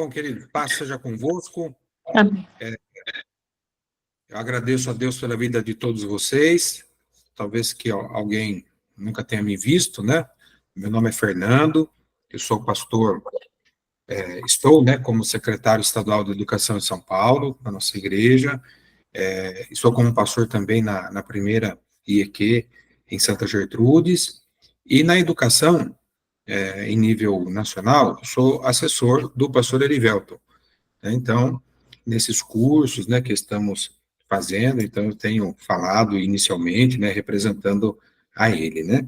Bom, querido, paz seja convosco. Amém. Eu agradeço a Deus pela vida de todos vocês. Talvez que alguém nunca tenha me visto, né? Meu nome é Fernando, eu sou pastor, estou, né, como secretário estadual de Educação em São Paulo, na nossa igreja. Estou como pastor também na primeira IEQ em Santa Gertrudes. E na educação, em nível nacional, eu sou assessor do pastor Erivelton. Então, nesses cursos, né, que estamos fazendo, então eu tenho falado inicialmente, né, representando a ele, né,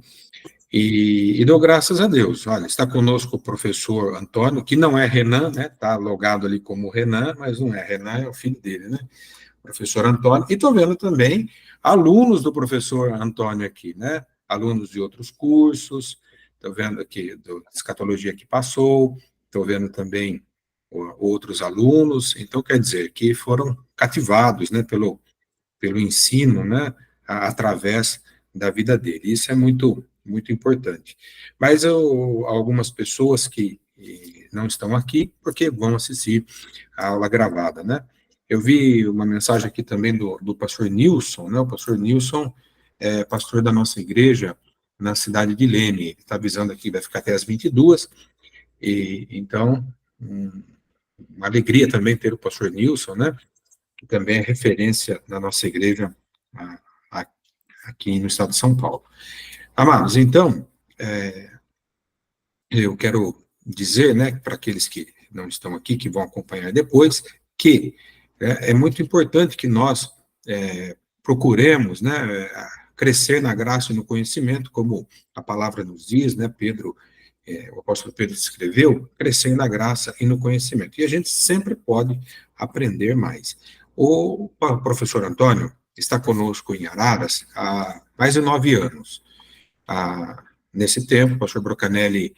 e dou graças a Deus. Olha, está conosco o professor Antônio, que não é Renan, né, está logado ali como Renan, mas não é, Renan é o filho dele, né, professor Antônio, e estou vendo também alunos do professor Antônio aqui, né, alunos de outros cursos, estou vendo aqui do escatologia que passou, estou vendo também outros alunos, então quer dizer que foram cativados, né, pelo ensino, né, através da vida dele. Isso é muito, muito importante. Mas algumas pessoas que não estão aqui, porque vão assistir a aula gravada, né. Eu vi uma mensagem aqui também do pastor Nilson, né, o pastor Nilson é pastor da nossa igreja na cidade de Leme, ele está avisando aqui, vai ficar até as 22, e então, uma alegria também ter o pastor Nilson, né, que também é referência na nossa igreja aqui no estado de São Paulo. Amados, então, eu quero dizer, né, para aqueles que não estão aqui, que vão acompanhar depois, que é muito importante que nós procuremos, né, crescer na graça e no conhecimento, como a palavra nos diz, né, Pedro, o apóstolo Pedro escreveu, crescer na graça e no conhecimento. E a gente sempre pode aprender mais. O professor Antônio está conosco em Araras há mais de 9 anos. Nesse tempo, o pastor Brocanelli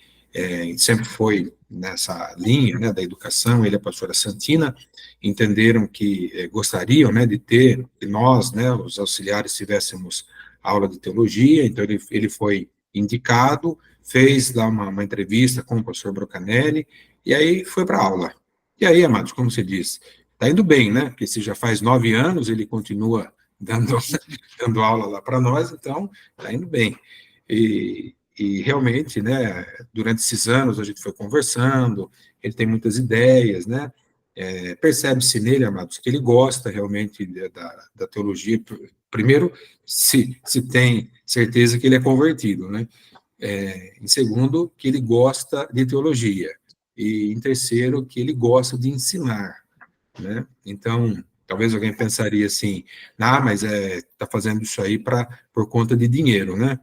sempre foi nessa linha, né, da educação, ele e a pastora Santina entenderam que gostariam, né, de ter, que nós, né, os auxiliares, tivéssemos aula de teologia, então ele foi indicado, fez lá uma entrevista com o pastor Brocanelli, e aí foi para a aula. E aí, amados, como se diz, está indo bem, né, porque se já faz 9 anos, ele continua dando aula lá para nós, então está indo bem. E realmente, né, durante esses anos a gente foi conversando, ele tem muitas ideias, né, percebe-se nele, amados, que ele gosta realmente da teologia. Primeiro, se tem certeza que ele é convertido, né, em segundo, que ele gosta de teologia, e em terceiro, que ele gosta de ensinar, né, então, talvez alguém pensaria assim, mas está fazendo isso aí por conta de dinheiro, né.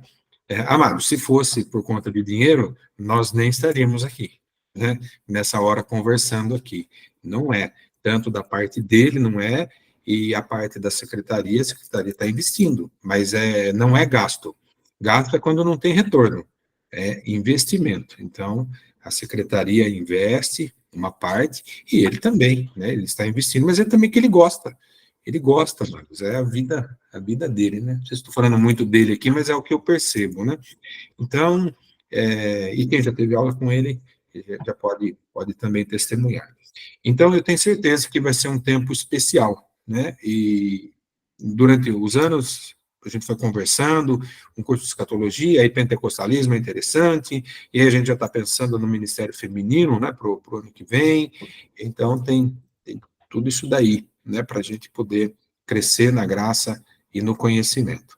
Amado, se fosse por conta de dinheiro, nós nem estaríamos aqui, né, nessa hora conversando aqui. Não é, tanto da parte dele, não é, e a parte da secretaria, a secretaria está investindo, mas não é gasto. Gasto é quando não tem retorno, é investimento. Então, a secretaria investe uma parte, e ele também, né, ele está investindo, mas é também que ele gosta, Marcos, é a vida dele, né? Não sei se estou falando muito dele aqui, mas é o que eu percebo, né? Então, e quem já teve aula com ele, já pode também testemunhar. Então, eu tenho certeza que vai ser um tempo especial, né? E durante os anos, a gente foi conversando, um curso de escatologia, aí pentecostalismo é interessante, e aí a gente já está pensando no ministério feminino, né, para o ano que vem, então tem tudo isso daí, né, para a gente poder crescer na graça e no conhecimento.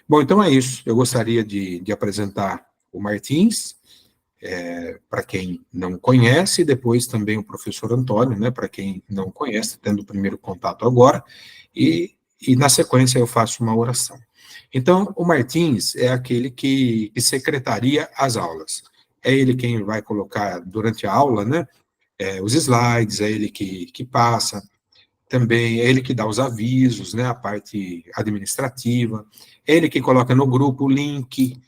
Bom, então é isso. Eu gostaria de apresentar o Martins, para quem não conhece, e depois também o professor Antônio, né, para quem não conhece, tendo o primeiro contato agora, e na sequência eu faço uma oração. Então, o Martins é aquele que secretaria as aulas. É ele quem vai colocar durante a aula, né, os slides, é ele que passa, também é ele que dá os avisos, né, a parte administrativa, é ele que coloca no grupo o link,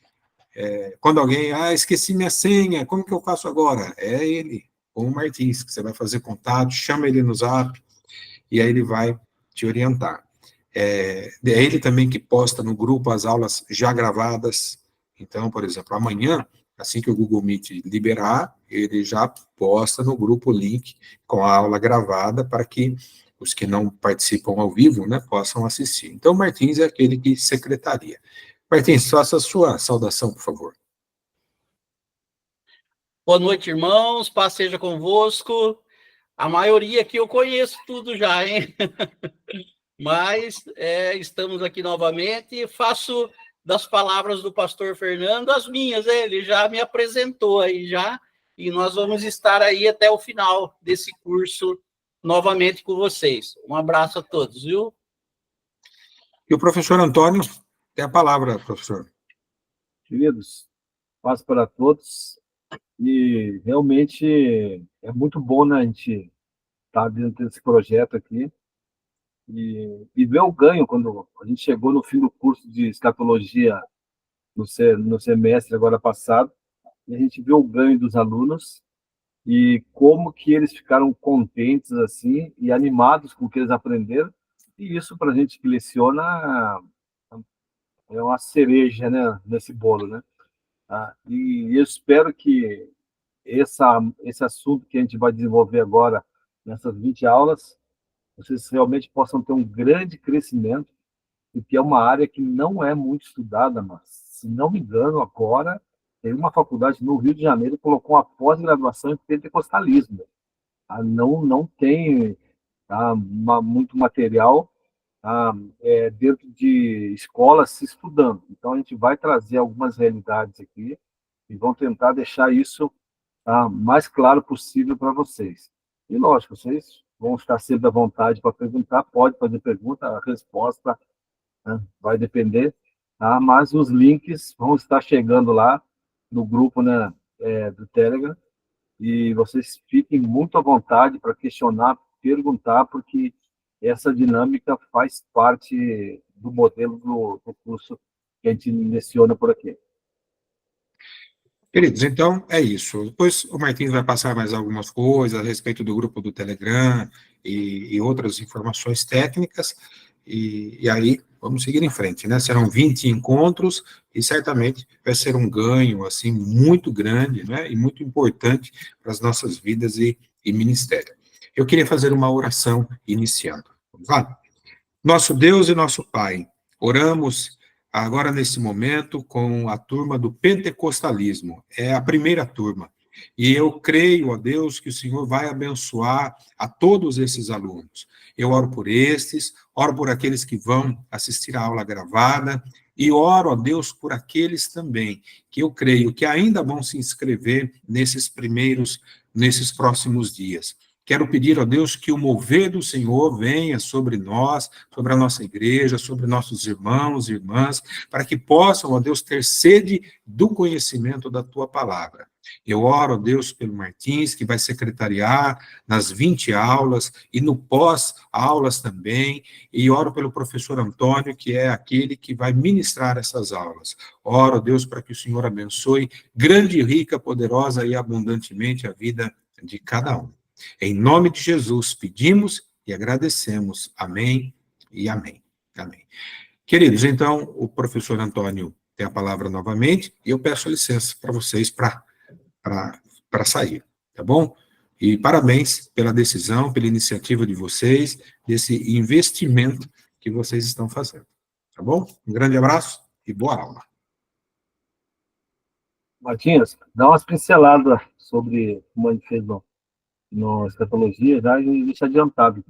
quando alguém, esqueci minha senha, como que eu faço agora? É ele, ou o Martins, que você vai fazer contato, chama ele no Zap, e aí ele vai te orientar. É ele também que posta no grupo as aulas já gravadas, então, por exemplo, amanhã assim que o Google Meet liberar, ele já posta no grupo o link com a aula gravada para que os que não participam ao vivo, né, possam assistir. Então, o Martins é aquele que secretaria. Martins, faça a sua saudação, por favor. Boa noite, irmãos, paz seja convosco. A maioria aqui eu conheço tudo já, hein? Mas estamos aqui novamente. Faço das palavras do pastor Fernando as minhas, ele já me apresentou aí já, e nós vamos estar aí até o final desse curso novamente com vocês. Um abraço a todos, viu? E o professor Antônio tem a palavra, professor. Queridos, paz para todos. E realmente é muito bom, né, a gente estar dentro desse projeto aqui e ver o ganho quando a gente chegou no fim do curso de escatologia no semestre agora passado, e a gente vê o ganho dos alunos e como que eles ficaram contentes assim e animados com o que eles aprenderam. E isso para a gente que leciona é uma cereja, né, nesse bolo, né? E eu espero que esse assunto que a gente vai desenvolver agora, nessas 20 aulas, vocês realmente possam ter um grande crescimento, porque é uma área que não é muito estudada, mas, se não me engano, agora tem uma faculdade no Rio de Janeiro que colocou uma pós-graduação em pentecostalismo. Não tem muito material dentro de escolas se estudando. Então, a gente vai trazer algumas realidades aqui e vão tentar deixar isso mais claro possível para vocês. E, lógico, vocês vão estar sempre à vontade para perguntar, pode fazer pergunta, a resposta, né, vai depender, mas os links vão estar chegando lá no grupo, né, do Telegram, e vocês fiquem muito à vontade para questionar, perguntar, porque essa dinâmica faz parte do modelo do curso que a gente leciona por aqui. Queridos, então é isso. Depois o Martins vai passar mais algumas coisas a respeito do grupo do Telegram e outras informações técnicas, e aí vamos seguir em frente, né? Serão 20 encontros e certamente vai ser um ganho, assim, muito grande, né? E muito importante para as nossas vidas e ministério. Eu queria fazer uma oração iniciando. Vamos lá? Nosso Deus e nosso Pai, oramos agora nesse momento com a turma do pentecostalismo, é a primeira turma. E eu creio, ó Deus, que o Senhor vai abençoar a todos esses alunos. Eu oro por estes, oro por aqueles que vão assistir a aula gravada, e oro, ó Deus, por aqueles também que eu creio que ainda vão se inscrever nesses próximos dias. Quero pedir a Deus que o mover do Senhor venha sobre nós, sobre a nossa igreja, sobre nossos irmãos e irmãs, para que possam, ó Deus, ter sede do conhecimento da tua palavra. Eu oro, ó Deus, pelo Martins, que vai secretariar nas 20 aulas e no pós-aulas também, e oro pelo professor Antônio, que é aquele que vai ministrar essas aulas. Oro, Deus, para que o Senhor abençoe grande, rica, poderosa e abundantemente a vida de cada um. Em nome de Jesus, pedimos e agradecemos. Amém e amém. Amém. Queridos, então, o professor Antônio tem a palavra novamente, e eu peço licença para vocês para sair, tá bom? E parabéns pela decisão, pela iniciativa de vocês, desse investimento que vocês estão fazendo, tá bom? Um grande abraço e boa aula. Martins, dá umas pinceladas sobre como a gente fez no escatologia, já e deixa adiantado.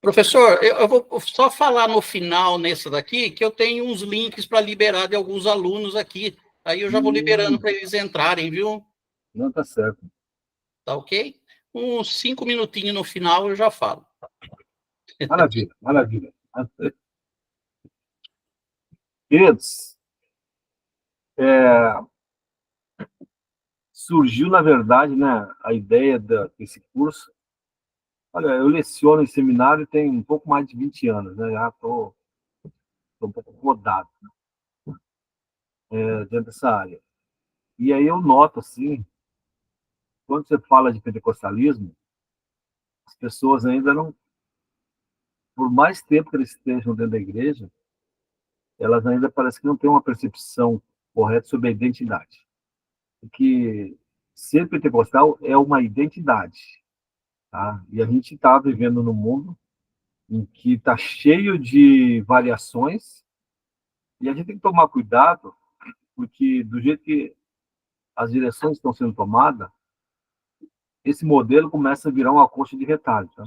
Professor, eu vou só falar no final nesse daqui que eu tenho uns links para liberar de alguns alunos aqui. Aí eu já vou liberando para eles entrarem, viu? Não, tá certo. Tá ok? Uns 5 minutinhos no final eu já falo. Maravilha, maravilha. Queridos, surgiu, na verdade, né, a ideia desse curso. Olha, eu leciono em seminário tem um pouco mais de 20 anos, né? Já estou um pouco rodado, dentro dessa área. E aí eu noto, assim, quando você fala de pentecostalismo, as pessoas ainda não, por mais tempo que eles estejam dentro da igreja, elas ainda parece que não têm uma percepção correta sobre a identidade. Porque ser pentecostal é uma identidade, tá? E a gente está vivendo num mundo em que está cheio de variações, e a gente tem que tomar cuidado, porque do jeito que as direções estão sendo tomadas, esse modelo começa a virar uma coxa de retalho, tá?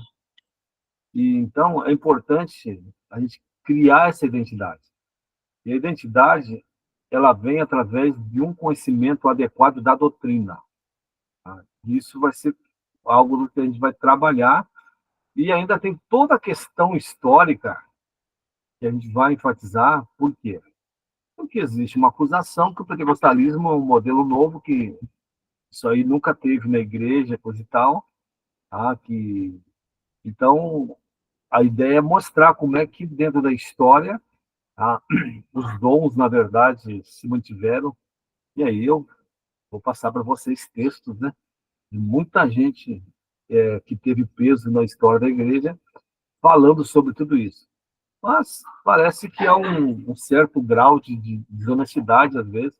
E então é importante a gente criar essa identidade. E a identidade, ela vem através de um conhecimento adequado da doutrina, tá? Isso vai ser algo que a gente vai trabalhar, e ainda tem toda a questão histórica que a gente vai enfatizar. Por quê? Porque existe uma acusação que o pentecostalismo é um modelo novo, que isso aí nunca teve na igreja, coisa e tal, tá? Então, a ideia é mostrar como é que dentro da história, tá, os dons, na verdade, se mantiveram. E aí eu vou passar para vocês textos, né, de muita gente que teve peso na história da igreja, falando sobre tudo isso. Mas parece que há um certo grau de desonestidade, às vezes,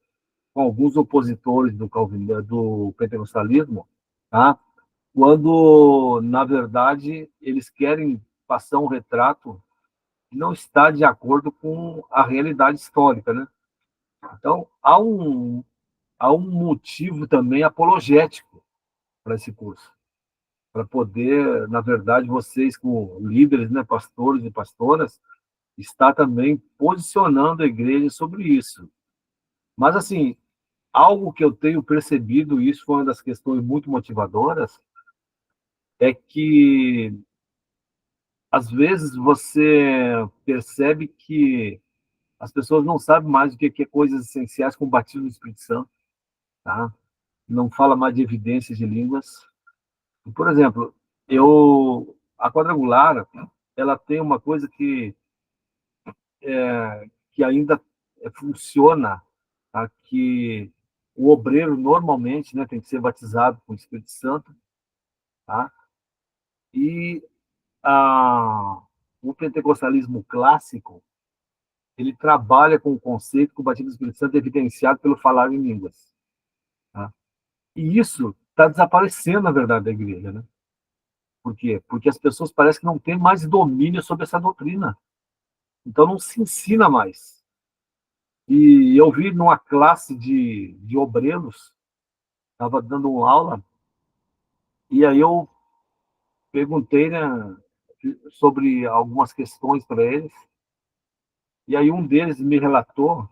com alguns opositores do pentecostalismo, tá? Quando, na verdade, eles querem passar um retrato que não está de acordo com a realidade histórica, né? Então, há um motivo também apologético para esse curso, para poder, na verdade, vocês, como líderes, né, pastores e pastoras, estar também posicionando a igreja sobre isso. Mas, assim, algo que eu tenho percebido, e isso foi uma das questões muito motivadoras, é que, às vezes, você percebe que as pessoas não sabem mais o que é coisas essenciais como batismo do Espírito Santo, tá? Não fala mais de evidências de línguas. Por exemplo, a quadrangular, ela tem uma coisa que ainda funciona, tá? Que o obreiro normalmente, né, tem que ser batizado com o Espírito Santo, tá? E o pentecostalismo clássico, ele trabalha com o conceito que o batismo do Espírito Santo é evidenciado pelo falar em línguas, tá? E isso está desaparecendo, na verdade, da igreja, né? Por quê? Porque as pessoas parecem que não têm mais domínio sobre essa doutrina. Então não se ensina mais. E eu vi numa classe de obreiros, estava dando uma aula, e aí eu perguntei, né, sobre algumas questões para eles, e aí um deles me relatou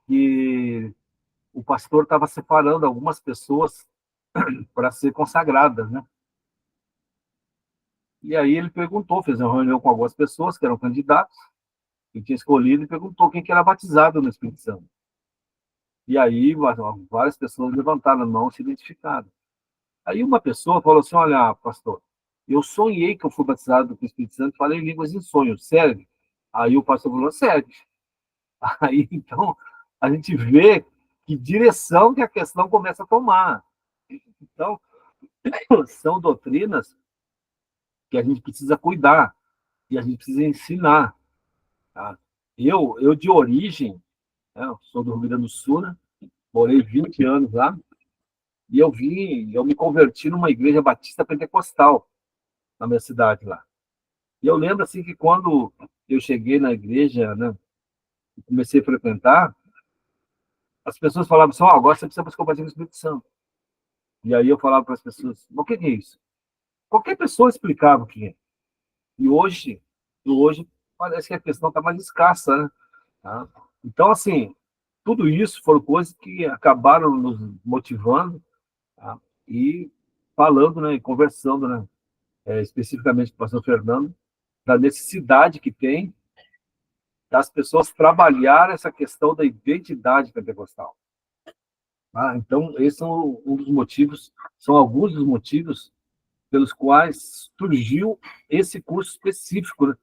que o pastor estava separando algumas pessoas para ser consagradas, né? E aí ele perguntou, fez uma reunião com algumas pessoas que eram candidatos, que tinha escolhido, e perguntou quem que era batizado no Espírito Santo. E aí várias pessoas levantaram a mão e se identificaram. Aí uma pessoa falou assim: olha, pastor, eu sonhei que eu fui batizado com o Espírito Santo, falei em línguas em sonho, sério? Aí o pastor falou: sério. Aí, então, a gente vê que direção que a questão começa a tomar. Então, são doutrinas que a gente precisa cuidar e a gente precisa ensinar, tá? Eu de origem, né, eu sou do Rio Grande do Sul, né, morei 20 anos lá, e eu me converti numa igreja batista pentecostal na minha cidade lá. E eu lembro assim que quando eu cheguei na igreja, né, comecei a frequentar, as pessoas falavam assim: agora você precisa buscar o batismo do Espírito Santo. E aí eu falava para as pessoas: o que é isso? Qualquer pessoa explicava o que é. E hoje parece que a questão está mais escassa, né? Tá? Então, assim, tudo isso foram coisas que acabaram nos motivando, tá? E falando, né, conversando, né, especificamente com o pastor Fernando, da necessidade que tem das pessoas trabalhar essa questão da identidade pentecostal. Tá? Então, esses são um dos motivos, são alguns dos motivos pelos quais surgiu esse curso específico, né,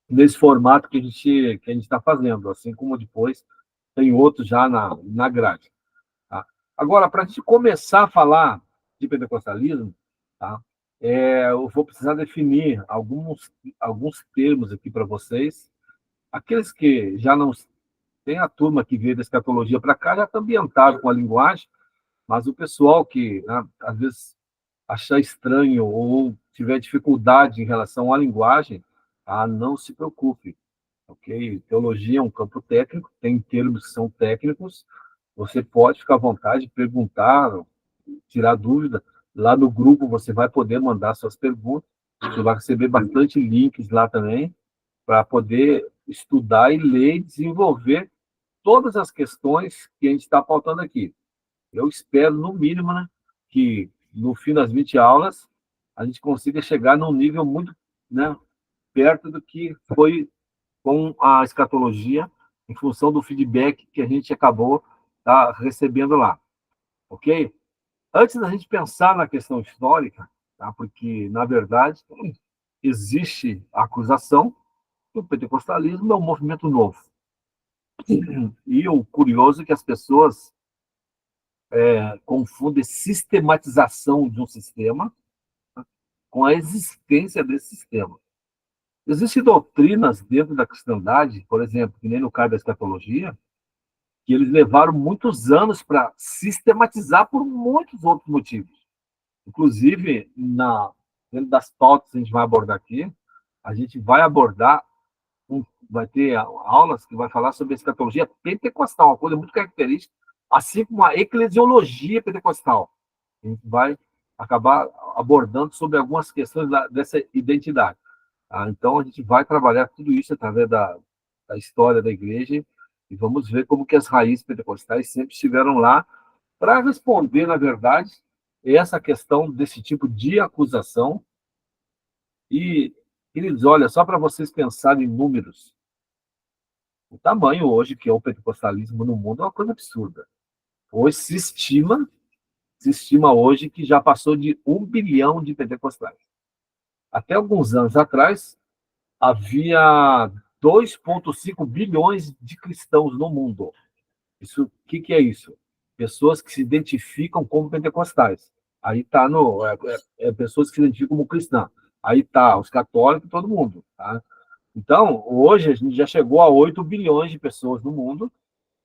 nesse formato que a gente está fazendo, assim como depois tem outros já na grade. Tá? Agora, para a gente começar a falar de pentecostalismo, tá, eu vou precisar definir alguns termos aqui para vocês, Aqueles que já não tem a turma que veio da escatologia para cá já está ambientado com a linguagem, mas o pessoal que, né, às vezes achar estranho ou tiver dificuldade em relação à linguagem, não se preocupe, ok? Teologia é um campo técnico, tem termos que são técnicos, você pode ficar à vontade de perguntar, tirar dúvida. Lá no grupo você vai poder mandar suas perguntas, você vai receber bastante links lá também, para poder estudar e ler e desenvolver todas as questões que a gente está pautando aqui. Eu espero, no mínimo, né, que no fim das 20 aulas a gente consiga chegar num nível muito, né, perto do que foi com a escatologia, em função do feedback que a gente acabou recebendo lá. Ok? Antes da gente pensar na questão histórica, tá, porque, na verdade, existe a acusação que o pentecostalismo é um movimento novo. E o curioso é que as pessoas confundem sistematização de um sistema com a existência desse sistema. Existem doutrinas dentro da cristandade, por exemplo, que nem no caso da escatologia, que eles levaram muitos anos para sistematizar por muitos outros motivos. Inclusive, dentro das pautas que a gente vai abordar aqui, a gente vai abordar, vai ter aulas que vai falar sobre a escatologia pentecostal, uma coisa muito característica, assim como a eclesiologia pentecostal. A gente vai acabar abordando sobre algumas questões dessa identidade. Então, a gente vai trabalhar tudo isso através da história da igreja e vamos ver como que as raízes pentecostais sempre estiveram lá para responder, na verdade, essa questão desse tipo de acusação. E, queridos, olha, só para vocês pensarem em números, o tamanho hoje que é o pentecostalismo no mundo é uma coisa absurda. Hoje se estima hoje que já passou de 1 bilhão de pentecostais. Até alguns anos atrás, havia 2,5 bilhões de cristãos no mundo. O que é isso? Pessoas que se identificam como pentecostais. Aí está pessoas que se identificam como cristãs. Aí está os católicos e todo mundo. Tá? Então, hoje a gente já chegou a 8 bilhões de pessoas no mundo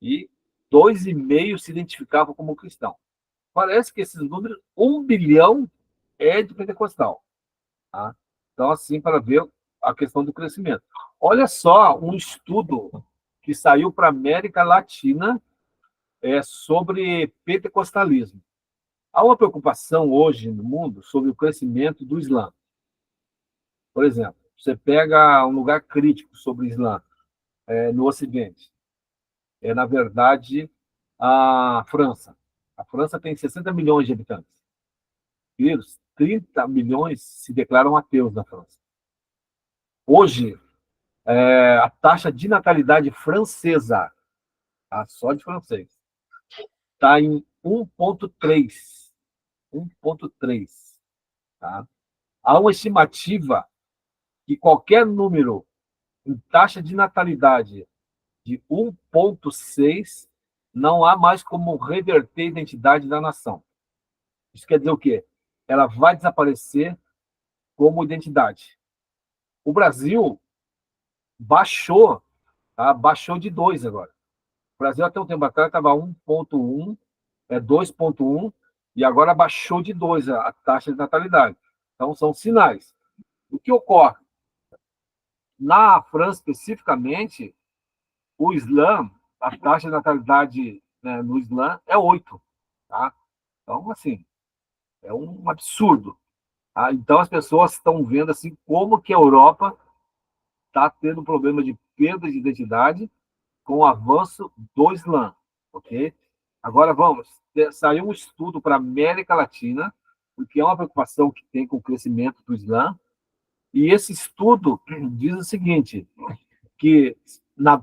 e 2,5 se identificavam como cristão. Parece que esses números, 1 bilhão é de pentecostal. Tá? Então, assim, para ver a questão do crescimento. Olha só um estudo que saiu para a América Latina sobre pentecostalismo. Há uma preocupação hoje no mundo sobre o crescimento do Islã. Por exemplo, você pega um lugar crítico sobre o Islã no Ocidente. Na verdade, a França. A França tem 60 milhões de habitantes. E 30 milhões se declaram ateus na França. Hoje, a taxa de natalidade francesa, só de francês, está em 1,3. 1,3. Tá? Há uma estimativa que qualquer número em taxa de natalidade de 1,6 não há mais como reverter a identidade da nação. Isso quer dizer o quê? Ela vai desaparecer como identidade. O Brasil baixou, baixou de 2 agora. O Brasil, até um tempo atrás, estava 1,1, 2,1, e agora baixou de 2 a taxa de natalidade. Então, são sinais. O que ocorre? Na França, especificamente, o Islã, a taxa de natalidade, né, no Islã é 8. Tá? Então, assim, é um absurdo. Tá? Então, as pessoas estão vendo assim, como que a Europa está tendo problema de perda de identidade com o avanço do Islã. Ok? Agora, saiu um estudo para a América Latina, porque é uma preocupação que tem com o crescimento do Islã, e esse estudo diz o seguinte, que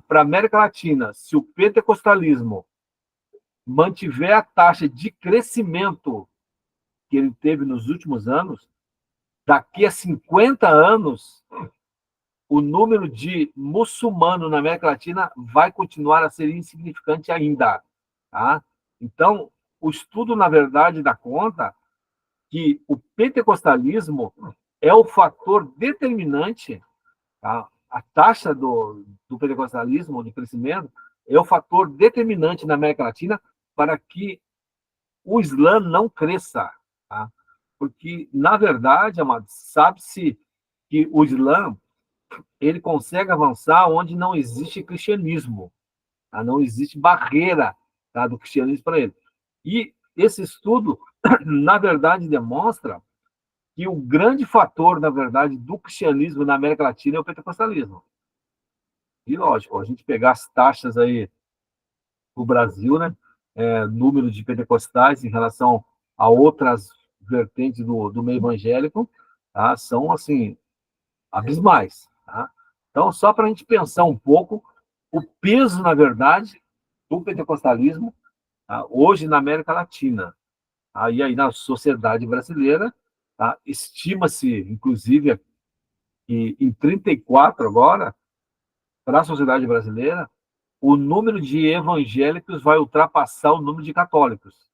para a América Latina, se o pentecostalismo mantiver a taxa de crescimento que ele teve nos últimos anos, daqui a 50 anos, o número de muçulmanos na América Latina vai continuar a ser insignificante ainda. Tá? Então, o estudo, na verdade, dá conta que o pentecostalismo é o fator determinante, tá? a taxa do pentecostalismo, de crescimento, é o fator determinante na América Latina para que o Islã não cresça. Tá? Porque, na verdade, amados, sabe-se que o Islã ele consegue avançar onde não existe cristianismo. Tá? Não existe barreira, tá, do cristianismo para ele. E esse estudo, na verdade, demonstra que o grande fator, na verdade, do cristianismo na América Latina é o pentecostalismo. E, lógico, a gente pegar as taxas aí do Brasil, né, número de pentecostais em relação a outras vertentes do meio evangélico, tá, são, assim, abismais. Tá? Então, só para a gente pensar um pouco o peso, na verdade, do pentecostalismo, tá, hoje na América Latina. Tá? E aí, na sociedade brasileira, tá, estima-se, inclusive, que em 34 agora, para a sociedade brasileira, o número de evangélicos vai ultrapassar o número de católicos.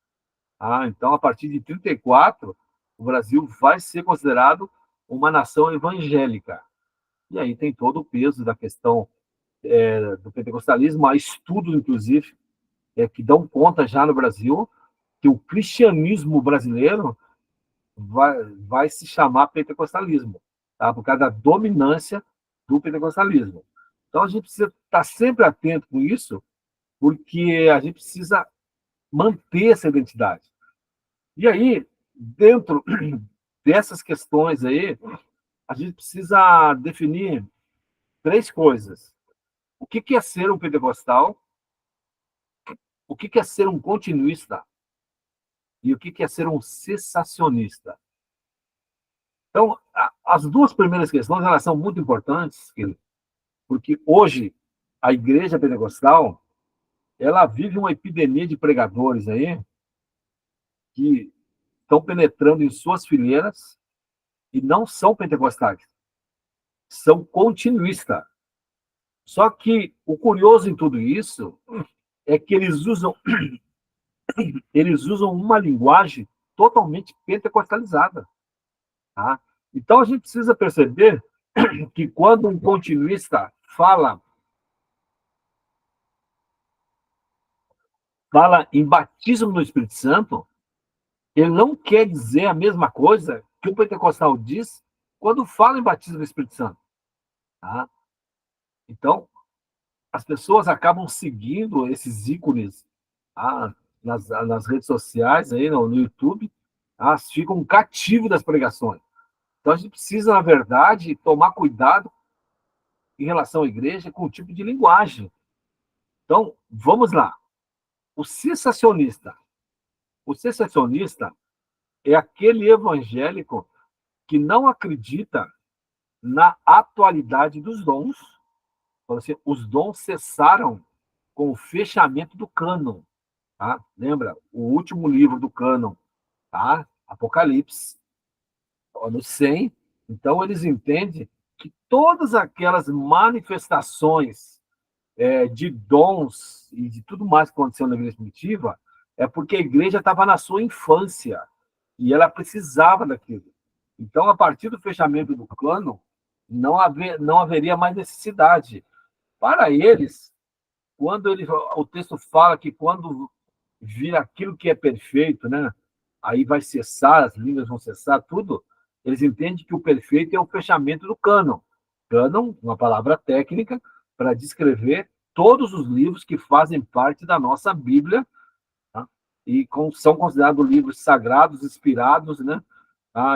Então, a partir de 34, o Brasil vai ser considerado uma nação evangélica. E aí tem todo o peso da questão do pentecostalismo. Há estudos, inclusive, que dão conta já no Brasil que o cristianismo brasileiro vai se chamar pentecostalismo, tá? Por causa da dominância do pentecostalismo. Então, a gente precisa estar sempre atento com isso, porque a gente precisa manter essa identidade. E aí, dentro dessas questões aí, a gente precisa definir 3 coisas. O que é ser um pentecostal? O que é ser um continuista? E o que é ser um cessacionista? Então, as 2 primeiras questões, elas são muito importantes, porque hoje a igreja pentecostal, ela vive uma epidemia de pregadores aí que estão penetrando em suas fileiras e não são pentecostais, são continuistas. Só que o curioso em tudo isso é que eles usam uma linguagem totalmente pentecostalizada. Tá? Então, a gente precisa perceber que quando um continuista fala em batismo no Espírito Santo, ele não quer dizer a mesma coisa que o pentecostal diz quando fala em batismo no Espírito Santo. Tá? Então, as pessoas acabam seguindo esses ícones, tá, nas redes sociais, aí, no YouTube, tá? Ficam cativos das pregações. Então, a gente precisa, na verdade, tomar cuidado em relação à igreja com o tipo de linguagem. Então, vamos lá. O cessacionista. O cessacionista é aquele evangélico que não acredita na atualidade dos dons. Assim, os dons cessaram com o fechamento do cânon. Tá? Lembra? O último livro do cânon, tá? Apocalipse, no 100. Então, eles entendem que todas aquelas manifestações de dons e de tudo mais que aconteceu na igreja primitiva é porque a igreja estava na sua infância e ela precisava daquilo. Então, a partir do fechamento do cânon, não haveria mais necessidade. Para eles, o texto fala que quando vir aquilo que é perfeito, né, aí vai cessar, as línguas vão cessar, tudo, eles entendem que o perfeito é o fechamento do cânon. Cânon, uma palavra técnica para descrever todos os livros que fazem parte da nossa Bíblia, tá? E são considerados livros sagrados, inspirados, né,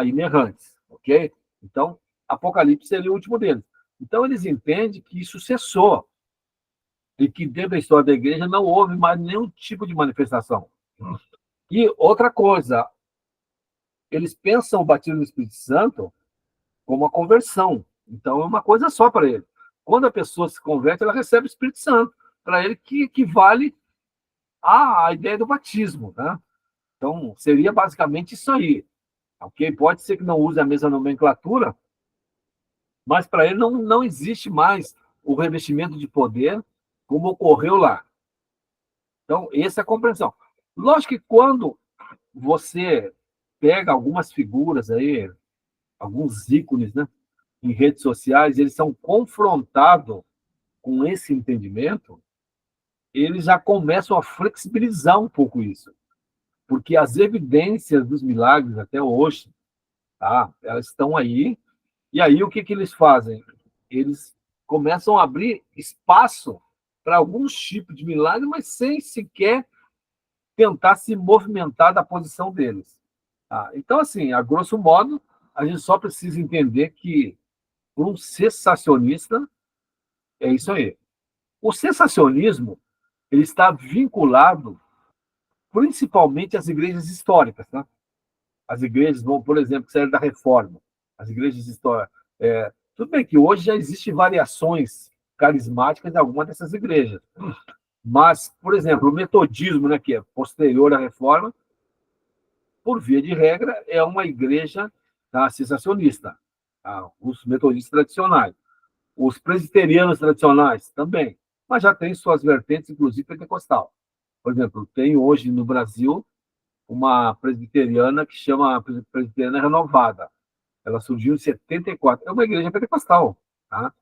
inerrantes, ok? Então, Apocalipse seria o último deles. Então, eles entendem que isso cessou e que dentro da história da igreja não houve mais nenhum tipo de manifestação. E outra coisa, eles pensam o batismo no Espírito Santo como uma conversão. Então, é uma coisa só para ele. Quando a pessoa se converte, ela recebe o Espírito Santo. Para ele, que equivale à ideia do batismo. Né? Então, seria basicamente isso aí. Okay? Pode ser que não use a mesma nomenclatura, mas para ele não existe mais o revestimento de poder como ocorreu lá. Então, essa é a compreensão. Lógico que quando você pega algumas figuras aí, alguns ícones, né? em redes sociais, eles são confrontados com esse entendimento, eles já começam a flexibilizar um pouco isso. Porque as evidências dos milagres até hoje, tá? Elas estão aí, e aí o que, que eles fazem? Eles começam a abrir espaço para alguns tipos de milagre, mas sem sequer tentar se movimentar da posição deles. Tá? Então, assim, a grosso modo, a gente só precisa entender que um sensacionista é isso aí. O sensacionismo ele está vinculado principalmente às igrejas históricas, tá? As igrejas, por exemplo, que saíram da Reforma, as igrejas históricas. Tudo bem que hoje já existem variações carismáticas em algumas dessas igrejas, mas, por exemplo, o metodismo, né, que é posterior à Reforma, por via de regra, é uma igreja, tá, sensacionista. Tá? Os metodistas tradicionais. Os presbiterianos tradicionais também, mas já tem suas vertentes, inclusive pentecostal. Por exemplo, tem hoje no Brasil uma presbiteriana que chama Presbiteriana Renovada. Ela surgiu em 74. É uma igreja pentecostal. Tá?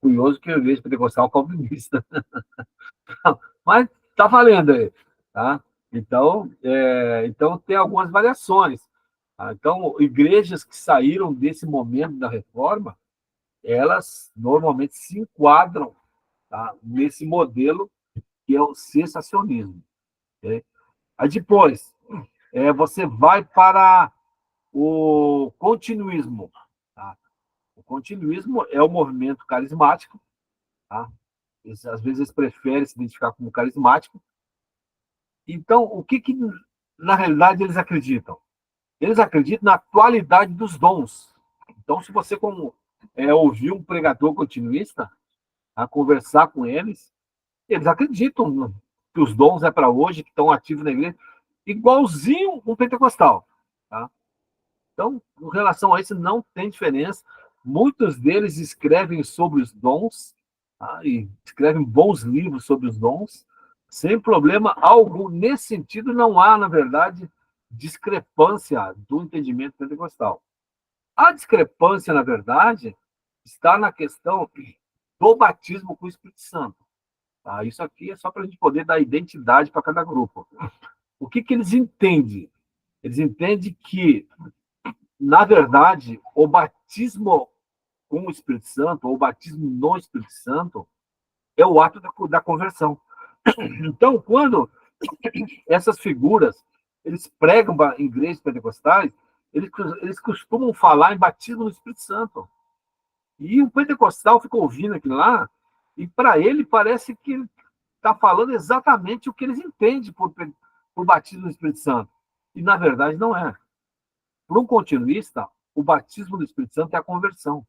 Curioso que a igreja pentecostal é calvinista. Mas está valendo aí. Tá? Então tem algumas variações. Tá? Então, igrejas que saíram desse momento da reforma, elas normalmente se enquadram, tá, nesse modelo que é o sensacionismo. Okay? Aí depois, você vai para o continuismo. Tá? O continuismo é o movimento carismático. Tá? Às vezes eles preferem se identificar como carismático. Então, o que na realidade eles acreditam? Eles acreditam na atualidade dos dons. Então, se você ouvir um pregador continuista, a conversar com eles acreditam que os dons é para hoje, que estão ativos na igreja, igualzinho um pentecostal. Tá? Então, em relação a isso, não tem diferença. Muitos deles escrevem sobre os dons, tá? E escrevem bons livros sobre os dons, sem problema algum. Nesse sentido, não há, na verdade, discrepância do entendimento pentecostal. A discrepância, na verdade, está na questão do batismo com o Espírito Santo. Tá? Isso aqui é só para a gente poder dar identidade para cada grupo. O que eles entendem? Eles entendem que, na verdade, o batismo com o Espírito Santo, ou o batismo no Espírito Santo, é o ato da conversão. Então, quando essas figuras eles pregam em igrejas pentecostais, eles costumam falar em batismo no Espírito Santo. E o pentecostal fica ouvindo aquilo lá, e para ele parece que ele está falando exatamente o que eles entendem por batismo no Espírito Santo. E, na verdade, não é. Para um continuista, o batismo do Espírito Santo é a conversão.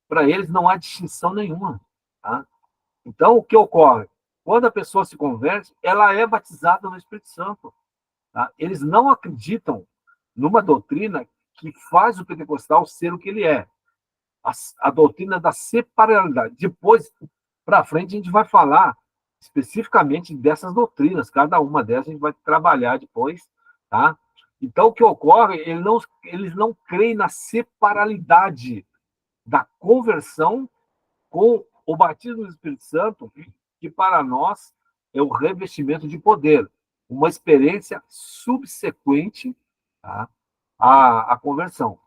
Para eles, não há distinção nenhuma. Tá? Então, o que ocorre? Quando a pessoa se converte, ela é batizada no Espírito Santo. Tá? Eles não acreditam numa doutrina que faz o pentecostal ser o que ele é. A doutrina da separalidade. Depois, para frente, a gente vai falar especificamente dessas doutrinas. Cada uma dessas a gente vai trabalhar depois. Tá? Então, o que ocorre? Eles não creem na separalidade da conversão com o batismo do Espírito Santo, que para nós é o revestimento de poder, uma experiência subsequente, tá, à conversão.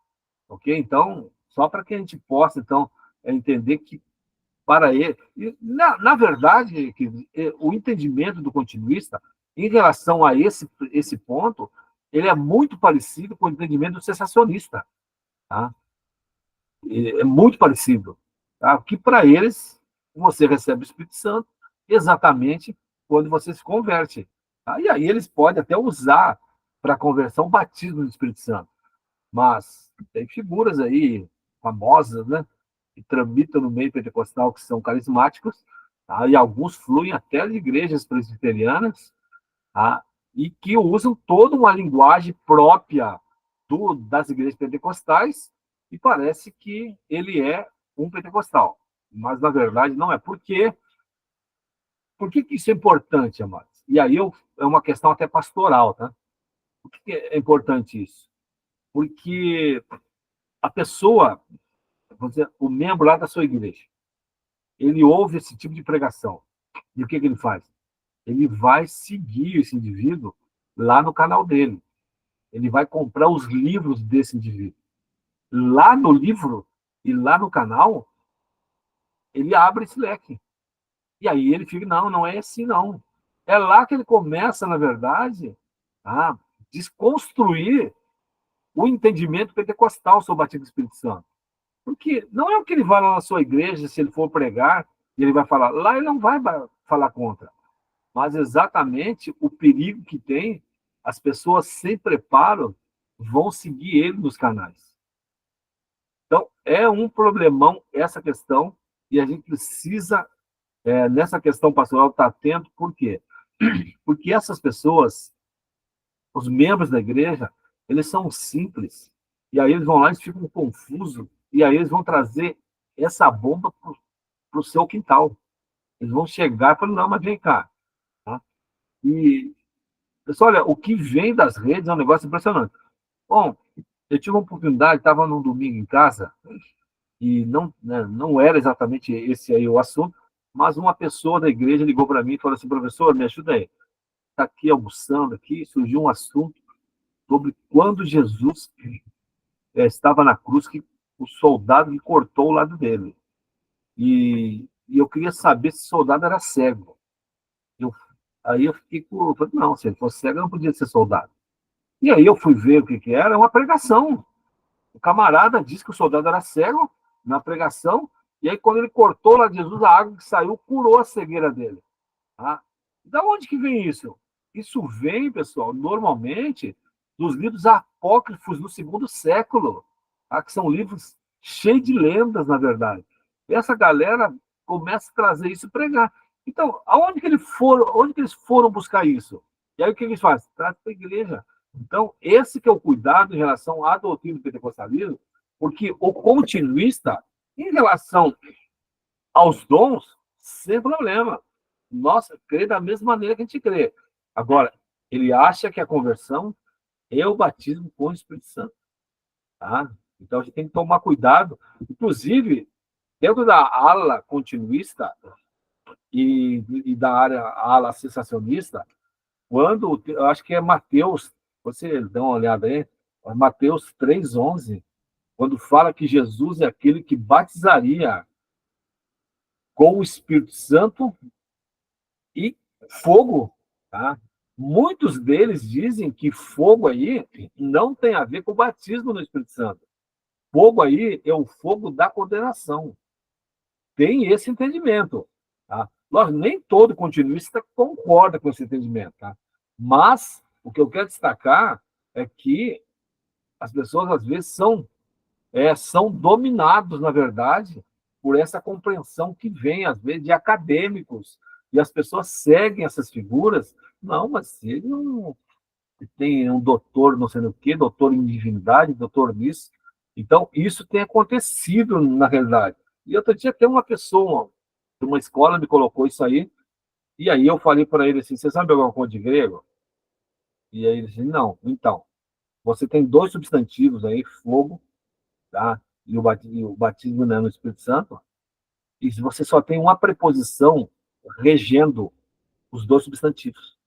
Ok? Então, só para que a gente possa, então, entender que para ele... Na verdade, o entendimento do continuista, em relação a esse ponto, ele é muito parecido com o entendimento do sensacionista. Tá? É muito parecido. Tá? Que para eles, você recebe o Espírito Santo exatamente quando você se converte. Tá? E aí eles podem até usar para a conversão o batismo do Espírito Santo. Mas tem figuras aí famosas, né, que tramitam no meio pentecostal, que são carismáticos, tá? E alguns fluem até de igrejas presbiterianas, tá? E que usam toda uma linguagem própria das igrejas pentecostais, e parece que ele é um pentecostal. Mas, na verdade, não é. Por quê? Por que isso é importante, amados? E aí é uma questão até pastoral, tá? Por que é importante isso? Porque a pessoa, vamos dizer, o membro lá da sua igreja, ele ouve esse tipo de pregação. E o que ele faz? Ele vai seguir esse indivíduo lá no canal dele. Ele vai comprar os livros desse indivíduo. Lá no livro e lá no canal, ele abre esse leque. E aí ele fica, não é assim, não. É lá que ele começa, na verdade, a desconstruir o entendimento pentecostal sobre o batismo do Espírito Santo. Porque não é o que ele vai lá na sua igreja, se ele for pregar, e ele vai falar. Lá ele não vai falar contra. Mas exatamente o perigo que tem, as pessoas sem preparo vão seguir ele nos canais. Então, é um problemão essa questão, e a gente precisa, nessa questão pastoral, estar atento. Por quê? Porque essas pessoas, os membros da igreja, eles são simples. E aí eles vão lá e ficam confusos. E aí eles vão trazer essa bomba para o seu quintal. Eles vão chegar e falar, não, mas vem cá. Tá? E, pessoal, olha, o que vem das redes é um negócio impressionante. Bom, eu tive uma oportunidade, estava num domingo em casa, e não, né, não era exatamente esse aí o assunto, mas uma pessoa da igreja ligou para mim e falou assim, professor, me ajuda aí. Está aqui almoçando, aqui surgiu um assunto sobre quando Jesus estava na cruz, que o soldado que cortou o lado dele. E eu queria saber se o soldado era cego. Aí eu fiquei com... Eu falei, não, se ele fosse cego, não podia ser soldado. E aí eu fui ver o que era, uma pregação. O camarada disse que o soldado era cego na pregação, e aí quando ele cortou lá de Jesus, a água que saiu curou a cegueira dele. Tá? Da onde que vem isso? Isso vem, pessoal, normalmente dos livros apócrifos do segundo século, tá? Que são livros cheios de lendas, na verdade. Essa galera começa a trazer isso e pregar. Então, onde que eles foram buscar isso? E aí o que eles fazem? Traz para a igreja. Então, esse que é o cuidado em relação à doutrina do pentecostalismo, porque o continuista, em relação aos dons, sem problema. Nossa, crê da mesma maneira que a gente crê. Agora, ele acha que a conversão é o batismo com o Espírito Santo. Tá? Então, a gente tem que tomar cuidado. Inclusive, dentro da ala continuista e da ala sensacionista, quando, eu acho que é Mateus, você dá uma olhada aí, Mateus 3,11, quando fala que Jesus é aquele que batizaria com o Espírito Santo e fogo, tá? Muitos deles dizem que fogo aí não tem a ver com o batismo no Espírito Santo. Fogo aí é o fogo da condenação. Tem esse entendimento, tá? Nós, nem todo continuista concorda com esse entendimento, tá? Mas o que eu quero destacar é que as pessoas, às vezes, são dominados, na verdade, por essa compreensão que vem, às vezes, de acadêmicos, e as pessoas seguem essas figuras. Não, mas ele não tem um doutor não sei o quê, doutor em divindade, doutor nisso. Então, isso tem acontecido na realidade. E outro dia até uma pessoa de uma escola me colocou isso aí, e aí eu falei para ele assim, você sabe alguma coisa de grego? E aí ele disse, não. Então, você tem dois substantivos aí, fogo, tá? E o batismo, né, no Espírito Santo, e você só tem uma preposição regendo os dois substantivos.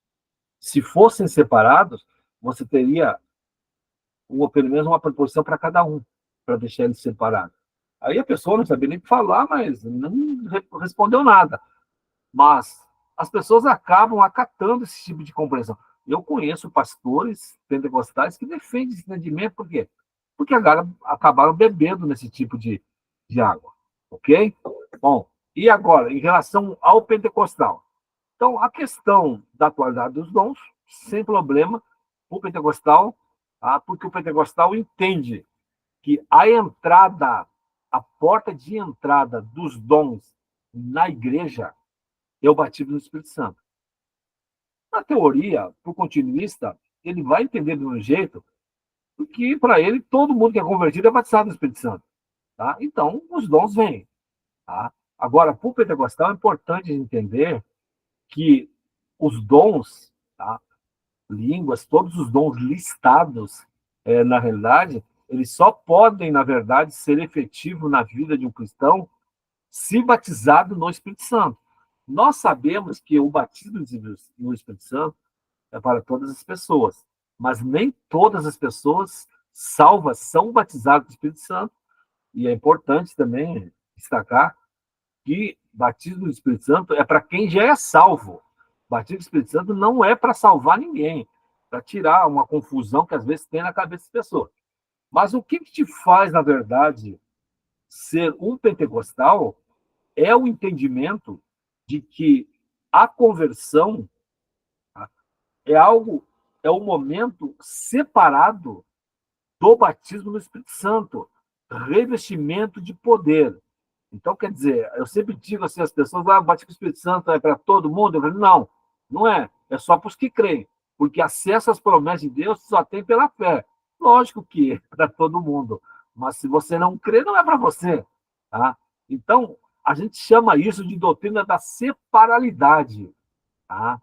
Se fossem separados, você teria pelo menos uma preposição para cada um, para deixar eles separados. Aí a pessoa não sabia nem falar, mas não respondeu nada. Mas as pessoas acabam acatando esse tipo de compreensão. Eu conheço pastores pentecostais que defendem esse entendimento, por quê? Porque agora acabaram bebendo nesse tipo de água. Ok? Bom, e agora, em relação ao pentecostal? Então, a questão da atualidade dos dons, sem problema, o pentecostal, porque o pentecostal entende que a entrada, a porta de entrada dos dons na igreja é o batismo no Espírito Santo. Na teoria, para o continuista, ele vai entender de um jeito, porque para ele todo mundo que é convertido é batizado no Espírito Santo. Tá? Então, os dons vêm. Tá? Agora, para o pentecostal, é importante entender que os dons, tá? Línguas, todos os dons listados, na realidade, eles só podem, na verdade, ser efetivos na vida de um cristão se batizado no Espírito Santo. Nós sabemos que o batismo no Espírito Santo é para todas as pessoas, mas nem todas as pessoas salvas são batizadas no Espírito Santo, e é importante também destacar que batismo no Espírito Santo é para quem já é salvo. Batismo no Espírito Santo não é para salvar ninguém, para tirar uma confusão que às vezes tem na cabeça das pessoas. Mas o que te faz, na verdade, ser um pentecostal é o entendimento de que a conversão é um momento separado do batismo no Espírito Santo, revestimento de poder. Então, quer dizer, eu sempre digo assim, as pessoas, o batismo no Espírito Santo é para todo mundo? Eu falo, não, não é. É só para os que creem, porque acesso às promessas de Deus só tem pela fé. Lógico que é para todo mundo, mas se você não crê, não é para você. Tá? Então, a gente chama isso de doutrina da separalidade. Tá?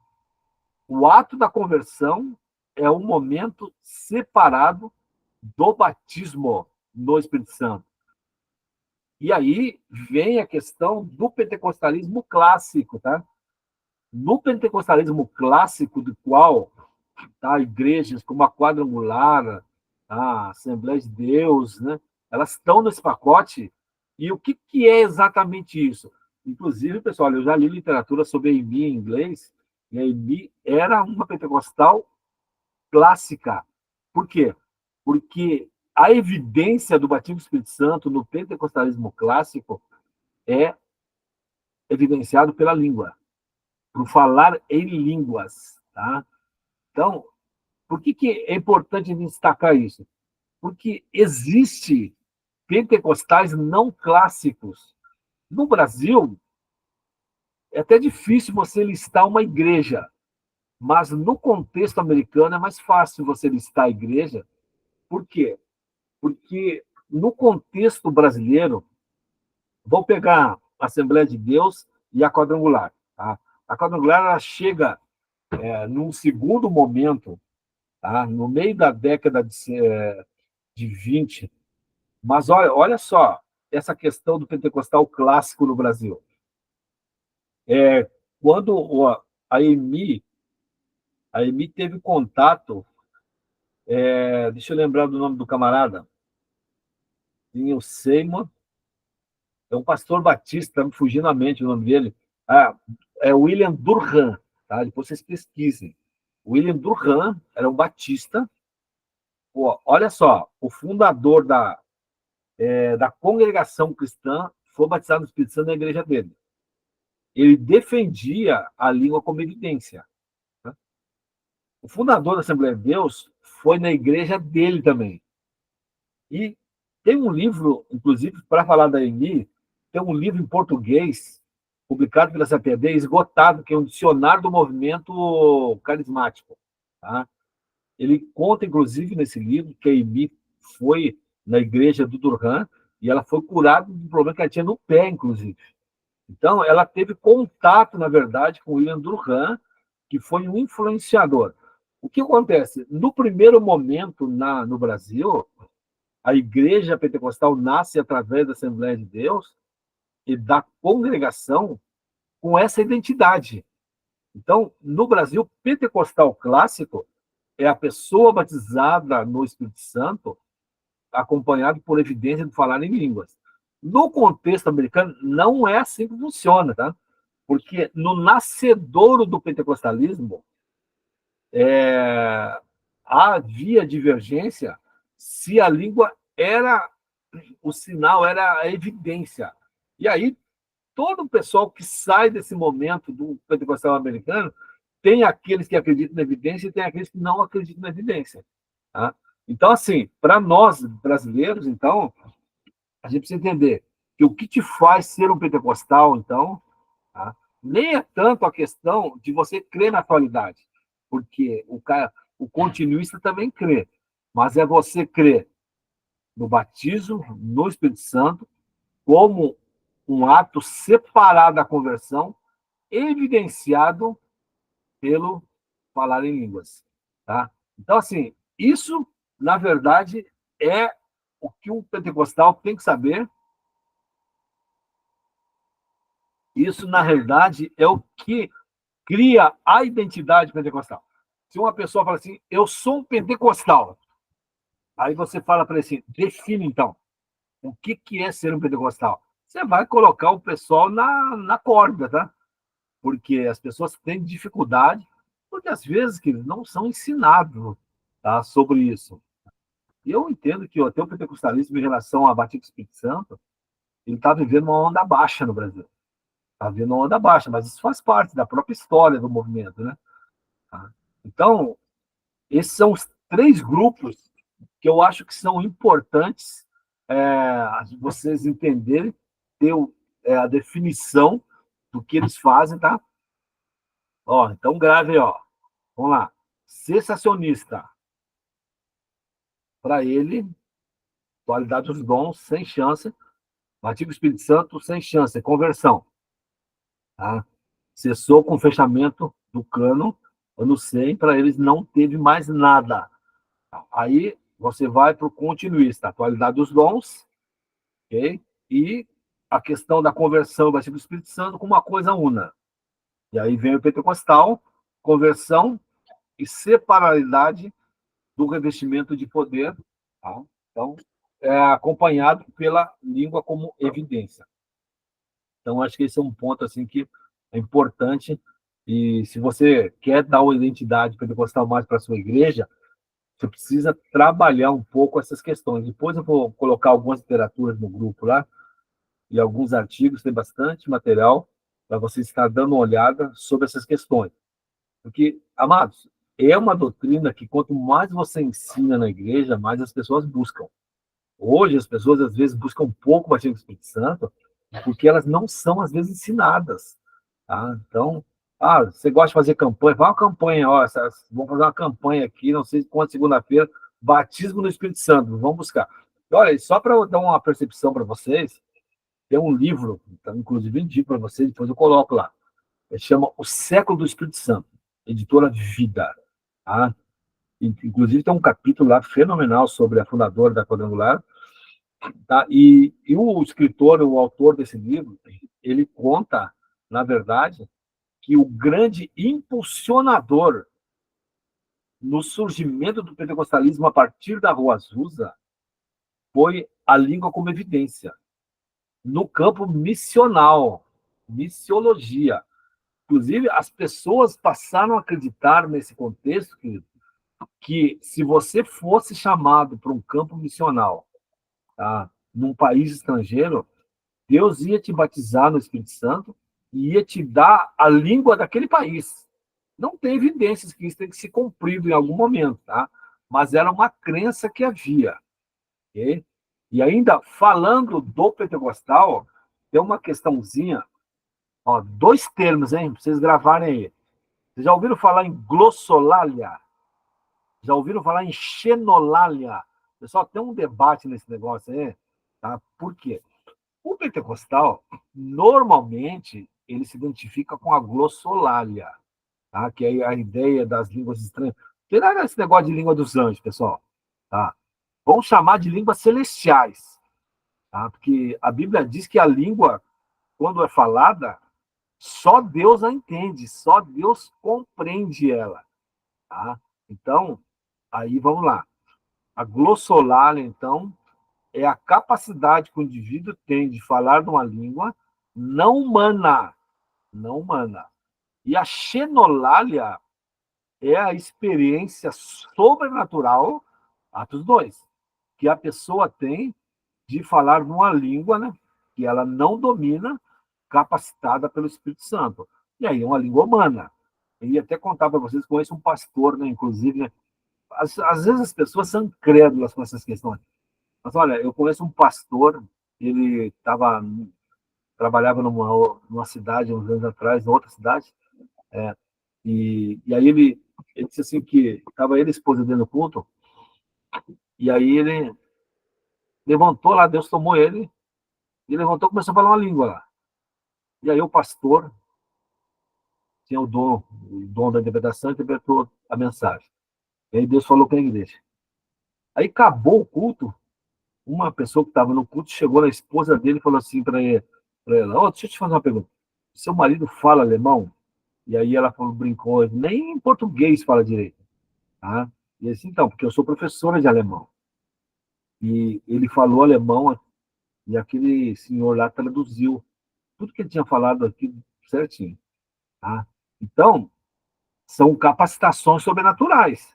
O ato da conversão é um momento separado do batismo no Espírito Santo. E aí vem a questão do pentecostalismo clássico, tá? No pentecostalismo clássico, do qual igrejas como a Quadrangular, a Assembleia de Deus, né? Elas estão nesse pacote. E o que é exatamente isso? Inclusive, pessoal, eu já li literatura sobre a AME em inglês, e a AME era uma pentecostal clássica. Por quê? Porque a evidência do batismo do Espírito Santo no pentecostalismo clássico é evidenciado pela língua, por falar em línguas. Tá? Então, por que é importante destacar isso? Porque existe pentecostais não clássicos. No Brasil, é até difícil você listar uma igreja, mas no contexto americano é mais fácil você listar a igreja. Por quê? Porque no contexto brasileiro, vou pegar a Assembleia de Deus e a Quadrangular. Tá? A Quadrangular ela chega num segundo momento, tá? No meio da década de 20. Mas olha só essa questão do pentecostal clássico no Brasil. Quando a EMI teve contato, deixa eu lembrar do nome do camarada, Neil Seymour, é um pastor batista, está me fugindo a mente o nome dele, é William Durham, tá? Depois vocês pesquisem. William Durham era um batista. Pô, olha só, o fundador da congregação cristã foi batizado no Espírito Santo na igreja dele. Ele defendia a língua como evidência. Tá? O fundador da Assembleia de Deus foi na igreja dele também. E tem um livro, inclusive, para falar da EMI, tem um livro em português, publicado pela CPD, esgotado, que é um dicionário do movimento carismático. Tá? Ele conta, inclusive, nesse livro, que a EMI foi na igreja do Durham e ela foi curada de um problema que ela tinha no pé, inclusive. Então, ela teve contato, na verdade, com William Durham, que foi um influenciador. O que acontece? No primeiro momento no Brasil, a igreja pentecostal nasce através da Assembleia de Deus e da congregação com essa identidade. Então, no Brasil, pentecostal clássico é a pessoa batizada no Espírito Santo, acompanhado por evidência de falar em línguas. No contexto americano, não é assim que funciona, tá? Porque no nascedouro do pentecostalismo, havia divergência se a língua era o sinal, era a evidência. E aí, todo o pessoal que sai desse momento do pentecostal americano, tem aqueles que acreditam na evidência e tem aqueles que não acreditam na evidência. Tá? Então, assim, para nós brasileiros, então, a gente precisa entender que o que te faz ser um pentecostal, então, tá? Nem é tanto a questão de você crer na atualidade, porque o continuista também crê, mas é você crer no batismo, no Espírito Santo, como um ato separado da conversão, evidenciado pelo falar em línguas. Tá? Então, assim, isso, na verdade, é o que um pentecostal tem que saber, isso, na realidade, é o que cria a identidade pentecostal. Se uma pessoa fala assim, eu sou um pentecostal, aí você fala para ele assim, define então, o que é ser um pentecostal? Você vai colocar o pessoal na corda, tá? Porque as pessoas têm dificuldade, porque às vezes que eles não são ensinados, tá, sobre isso. E eu entendo que até o pentecostalismo em relação à batismo do Espírito Santo, ele está vivendo uma onda baixa no Brasil. Está vivendo uma onda baixa, mas isso faz parte da própria história do movimento, né? Tá? Então, esses são os 3 grupos que eu acho que são importantes vocês entenderem, ter a definição do que eles fazem, tá? Ó, então grave aí, ó. Vamos lá. Cessacionista. Para ele, qualidade dos dons, sem chance. Batismo do Espírito Santo, sem chance. Conversão. Tá? Cessou com o fechamento do cano, ano 100, para eles não teve mais nada. Aí você vai para o continuista, atualidade dos dons, ok? E a questão da conversão do batismo do Espírito Santo com uma coisa una. E aí vem o pentecostal, conversão e separalidade do revestimento de poder. Tá? Então, é acompanhado pela língua como evidência. Então, acho que esse é um ponto assim que é importante. E se você quer dar uma identidade pentecostal mais para a sua igreja, você precisa trabalhar um pouco essas questões. Depois eu vou colocar algumas literaturas no grupo lá, e alguns artigos, tem bastante material para você estar dando uma olhada sobre essas questões. Porque, amados, é uma doutrina que quanto mais você ensina na igreja, mais as pessoas buscam. Hoje, as pessoas, às vezes, buscam um pouco o batismo do Espírito Santo, porque elas não são, às vezes, ensinadas. Tá? Então, você gosta de fazer campanha? Vai uma campanha, ó, vamos fazer uma campanha aqui, não sei quando, segunda-feira, batismo no Espírito Santo, vamos buscar. E, olha, só para eu dar uma percepção para vocês, tem um livro, então, inclusive indico para vocês, depois eu coloco lá, ele chama O Século do Espírito Santo, editora Vida. Tá? Inclusive tem um capítulo lá fenomenal sobre a fundadora da Quadrangular, tá? E o escritor, o autor desse livro, ele conta, na verdade, que o grande impulsionador no surgimento do pentecostalismo a partir da Rua Azusa foi a língua como evidência, no campo missional, missiologia. Inclusive, as pessoas passaram a acreditar nesse contexto que se você fosse chamado para um campo missional, tá, num país estrangeiro, Deus ia te batizar no Espírito Santo e ia te dar a língua daquele país. Não tem evidências que isso tem que se cumprido em algum momento, tá? Mas era uma crença que havia. Okay? E ainda, falando do pentecostal, tem uma questãozinha, ó, 2 termos, hein, para vocês gravarem aí. Vocês já ouviram falar em glossolalia? Já ouviram falar em xenolalia? Pessoal, tem um debate nesse negócio aí, tá? Por quê? O pentecostal, normalmente, ele se identifica com a glossolalia, tá? Que é a ideia das línguas estranhas. Tem nada esse negócio de língua dos anjos, pessoal. Tá? Vamos chamar de línguas celestiais. Tá? Porque a Bíblia diz que a língua, quando é falada, só Deus a entende, só Deus compreende ela. Tá? Então, aí vamos lá. A glossolalia, então, é a capacidade que o indivíduo tem de falar uma língua não humana. Não humana. E a xenolalia é a experiência sobrenatural, Atos 2, que a pessoa tem de falar numa língua, né, que ela não domina, capacitada pelo Espírito Santo. E aí é uma língua humana. Eu ia até contar para vocês, conheço um pastor, né, inclusive, né, às vezes as pessoas são incrédulas com essas questões. Mas olha, eu conheço um pastor, ele trabalhava numa cidade uns anos atrás, em outra cidade, e aí ele disse assim que estava ele e a esposa dentro do culto, e aí ele levantou lá, Deus tomou ele, e levantou e começou a falar uma língua lá. E aí o pastor tinha o dom da interpretação, interpretou a mensagem. E aí Deus falou com a igreja. Aí acabou o culto, uma pessoa que estava no culto chegou na esposa dele e falou assim para ela: "Ó, deixa eu te fazer uma pergunta. Seu marido fala alemão?" E aí ela falou, brincou, nem em português fala direito. Tá? E assim, então, porque eu sou professora de alemão. E ele falou alemão e aquele senhor lá traduziu tudo que ele tinha falado aqui certinho. Tá? Então, são capacitações sobrenaturais.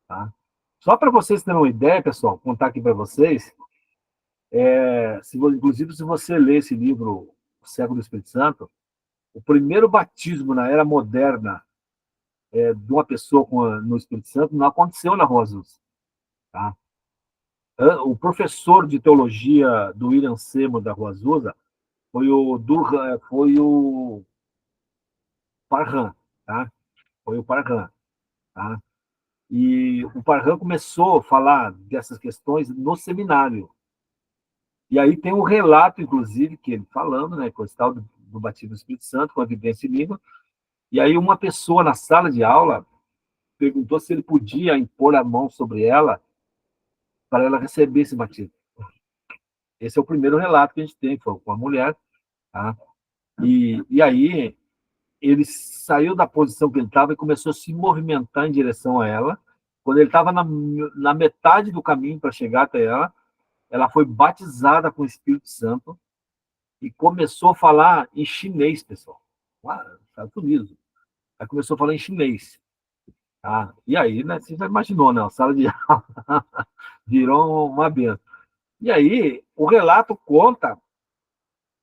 Tá? Só para vocês terem uma ideia, pessoal, contar aqui para vocês, inclusive se você ler esse livro, O Cego do Espírito Santo, o primeiro batismo na era moderna de uma pessoa no Espírito Santo não aconteceu na Rua Azul. Tá? O professor de teologia do William Seymour da Rua Azusa foi o Parham, tá? Foi o Parham, tá? E o Parham começou a falar dessas questões no seminário. E aí tem um relato, inclusive, que ele falando, né, com esse tal do batismo do Espírito Santo, com a evidência em língua. E aí uma pessoa na sala de aula perguntou se ele podia impor a mão sobre ela para ela receber esse batismo. Esse é o primeiro relato que a gente tem, foi com a mulher, tá? E aí ele saiu da posição que ele estava e começou a se movimentar em direção a ela. Quando ele estava na metade do caminho para chegar até ela, ela foi batizada com o Espírito Santo e começou a falar em chinês, pessoal. Lá nos Estados Unidos. Aí começou a falar em chinês. Tá? E aí, né, você já imaginou, né? A sala de aula virou uma benção. E aí, o relato conta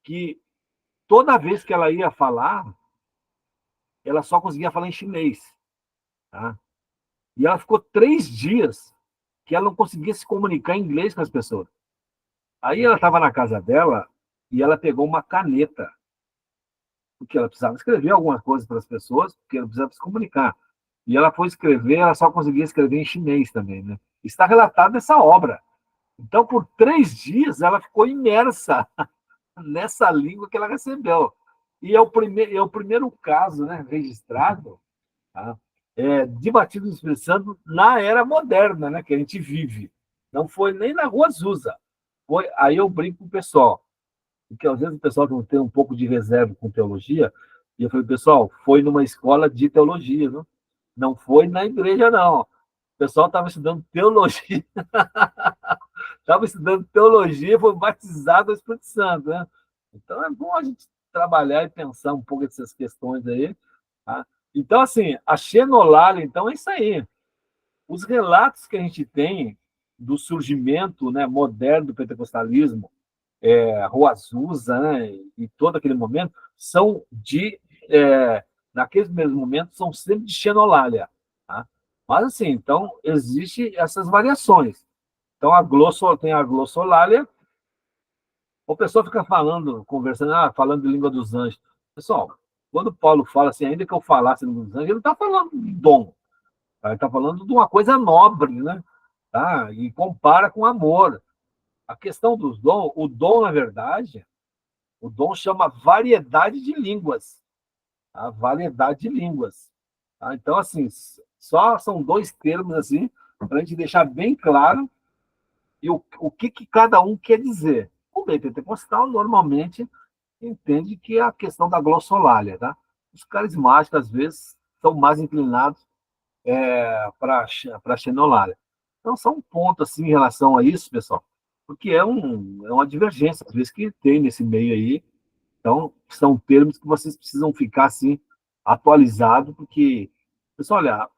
que toda vez que ela ia falar, ela só conseguia falar em chinês. Tá? E ela ficou 3 dias que ela não conseguia se comunicar em inglês com as pessoas. Aí ela estava na casa dela e ela pegou uma caneta, porque ela precisava escrever algumas coisas para as pessoas, porque ela precisava se comunicar. E ela foi escrever, ela só conseguia escrever em chinês também, né? Está relatado nessa obra. Então, por 3 dias, ela ficou imersa nessa língua que ela recebeu. E é o primeiro caso, né, registrado, tá, de batismo do Espírito Santo na era moderna, né, que a gente vive. Não foi nem na Rua Azusa. Aí eu brinco com o pessoal, porque às vezes o pessoal tem um pouco de reserva com teologia, e eu falei, pessoal, foi numa escola de teologia, viu? Não foi na igreja, não. O pessoal estava estudando teologia, estava estudando teologia e foi batizado no Espírito Santo, né? Então é bom a gente trabalhar e pensar um pouco dessas questões aí. Tá? Então, assim, a Xenolalia, então, é isso aí. Os relatos que a gente tem do surgimento, né, moderno do pentecostalismo, Rua Azusa, né, e todo aquele momento, são naqueles mesmos momentos, são sempre de Xenolalia. Tá? Mas, assim, então, existem essas variações. Então, tem a glossolalia, o pessoal fica falando, conversando, falando de língua dos anjos. Pessoal, quando Paulo fala assim, ainda que eu falasse língua dos anjos, ele não está falando de dom. Tá? Ele está falando de uma coisa nobre, né? Tá? E compara com amor. A questão dos dons, o dom, na verdade, o dom chama variedade de línguas. Tá? Variedade de línguas. Tá? Então, assim, só são 2 termos, assim, para a gente deixar bem claro e o que cada um quer dizer. O meio pentecostal, normalmente, entende que é a questão da glossolalia. Tá? Os carismáticos, às vezes, são mais inclinados para a xenolalia. Então, só um ponto assim, em relação a isso, pessoal, porque é uma divergência, às vezes, que tem nesse meio aí. Então, são termos que vocês precisam ficar assim, atualizados, porque, pessoal, olha,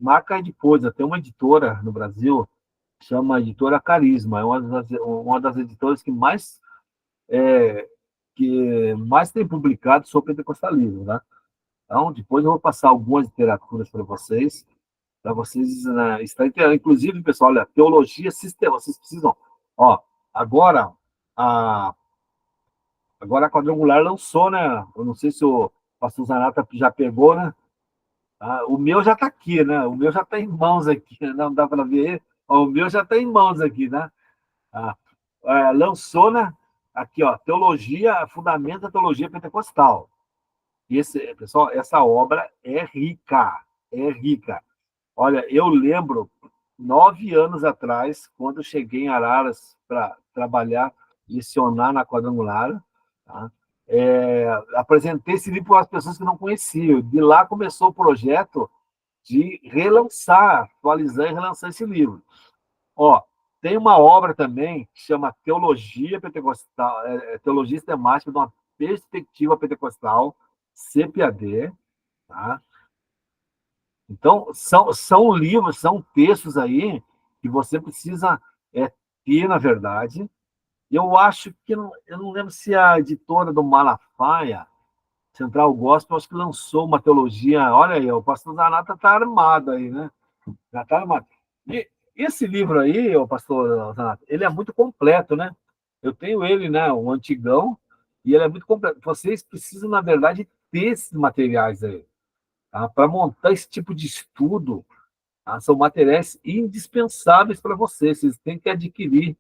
marca aí depois, tem uma editora no Brasil, chama Editora Carisma, é uma das editoras que mais tem publicado sobre pentecostalismo, né? Então, depois eu vou passar algumas literaturas para vocês, né, estarem entendendo. Inclusive, pessoal, olha, teologia sistema, vocês precisam, ó, agora a, agora a Quadrangular lançou, né? Eu não sei se o pastor Zanata já pegou, né? O meu já está aqui, né? O meu já está em mãos aqui, não dá para ver. O meu já está em mãos aqui, né? Ah, lançou, né? Aqui, ó, Teologia, Fundamento da Teologia Pentecostal. Pessoal, essa obra é rica, é rica. Olha, eu lembro 9 anos atrás, quando eu cheguei em Araras para trabalhar, lecionar na quadrangular, tá? Apresentei esse livro para as pessoas que não conheciam. De lá começou o projeto de relançar, atualizar e relançar esse livro. Ó, tem uma obra também que chama Teologia Pentecostal, Teologia Sistemática de uma Perspectiva Pentecostal, CPAD, tá? Então, são livros, são textos aí que você precisa ter, na verdade. Eu acho que, eu não lembro se a editora do Malafaia, Central Gospel, acho que lançou uma teologia. Olha aí, o pastor Zanata está armado aí, né? Já está armado. E esse livro aí, o pastor Zanata, ele é muito completo, né? Eu tenho ele, né? O antigão, e ele é muito completo. Vocês precisam, na verdade, ter esses materiais aí, tá? Para montar esse tipo de estudo, tá? São materiais indispensáveis para vocês. Vocês têm que adquirir.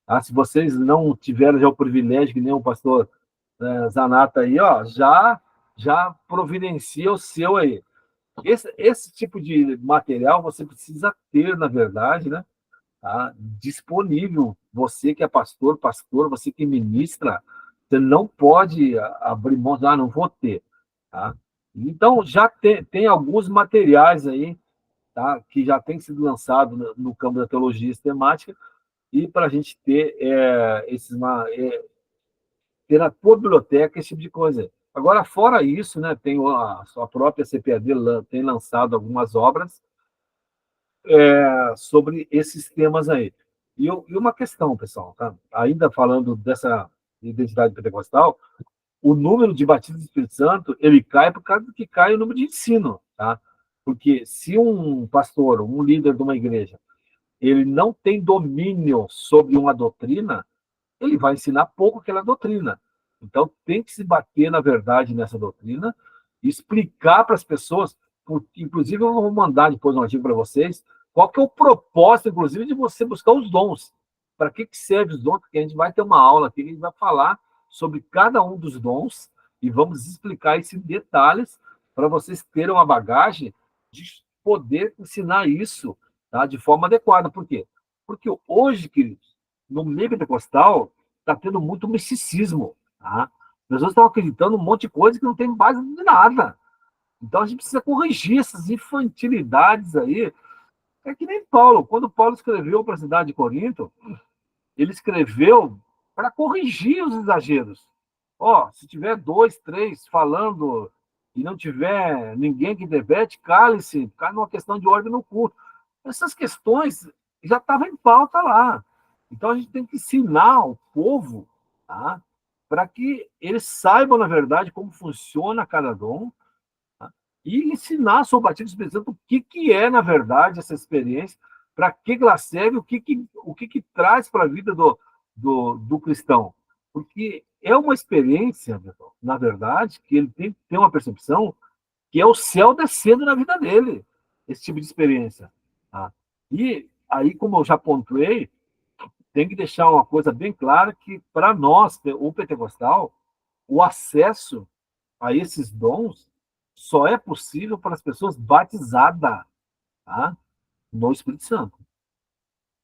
Tá? Se vocês não tiveram já o privilégio, que nem o pastor Zanata aí, ó, já providencia o seu aí. Esse tipo de material você precisa ter, na verdade, né? Tá? Disponível. Você que é pastor, você que ministra, você não pode abrir mão, não vou ter. Tá? Então, já tem alguns materiais aí, tá? Que já tem sido lançado no campo da teologia sistemática, e para a gente ter ter na tua biblioteca esse tipo de coisa. Agora, fora isso, né, tem a sua própria CPAD tem lançado algumas obras sobre esses temas aí. E uma questão, pessoal, tá? Ainda falando dessa identidade pentecostal, o número de batismos do Espírito Santo, ele cai por causa do que cai o número de ensino, tá? Porque se um pastor, um líder de uma igreja, ele não tem domínio sobre uma doutrina, ele vai ensinar pouco aquela doutrina. Então, tem que se bater, na verdade, nessa doutrina, explicar para as pessoas, inclusive eu vou mandar depois um artigo para vocês, qual que é o propósito, inclusive, de você buscar os dons. Para que serve os dons? Porque a gente vai ter uma aula aqui, a gente vai falar sobre cada um dos dons e vamos explicar isso em detalhes para vocês terem uma bagagem de poder ensinar isso, tá, de forma adequada. Por quê? Porque hoje, queridos, no meio pentecostal, está tendo muito misticismo. Tá? As pessoas estão acreditando em um monte de coisa que não tem base de nada. Então, a gente precisa corrigir essas infantilidades aí. É que nem Paulo. Quando Paulo escreveu para a cidade de Corinto, ele escreveu para corrigir os exageros. Ó, se tiver 2, 3 falando e não tiver ninguém que interprete, cale-se, cai numa questão de ordem no culto. Essas questões já estavam em pauta lá. Então, a gente tem que ensinar o povo, tá? Para que eles saibam, na verdade, como funciona cada dom, tá? E ensinar sobre o batismo do Espírito Santo o que é, na verdade, essa experiência, para que ela serve, o que traz para a vida do cristão. Porque é uma experiência, na verdade, que ele tem que ter uma percepção que é o céu descendo na vida dele, esse tipo de experiência. Tá? E aí, como eu já pontuei, tem que deixar uma coisa bem clara que, para nós, o pentecostal, o acesso a esses dons só é possível para as pessoas batizadas, tá? No Espírito Santo.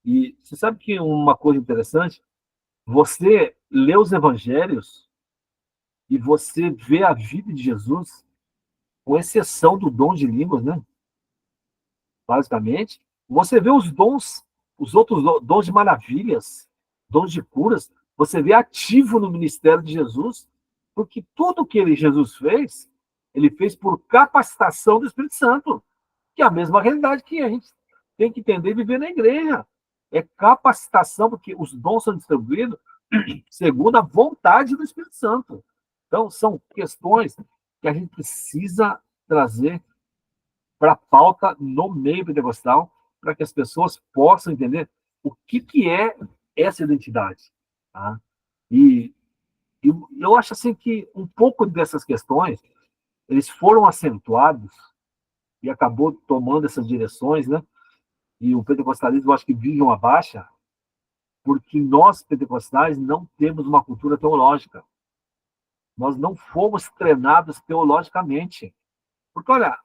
E você sabe que uma coisa interessante? Você lê os evangelhos e você vê a vida de Jesus, com exceção do dom de línguas, né? Basicamente, você vê os dons, os outros dons de maravilhas, dons de curas, você vê ativo no ministério de Jesus, porque tudo que Jesus fez, ele fez por capacitação do Espírito Santo, que é a mesma realidade que a gente tem que entender e viver na igreja. É capacitação, porque os dons são distribuídos segundo a vontade do Espírito Santo. Então, são questões que a gente precisa trazer para a pauta no meio pentecostal, para que as pessoas possam entender o que é essa identidade. Tá? E eu acho assim que um pouco dessas questões, eles foram acentuados e acabou tomando essas direções, né? E o pentecostalismo, eu acho que vive uma baixa, porque nós, pentecostais, não temos uma cultura teológica. Nós não fomos treinados teologicamente. Porque, olha,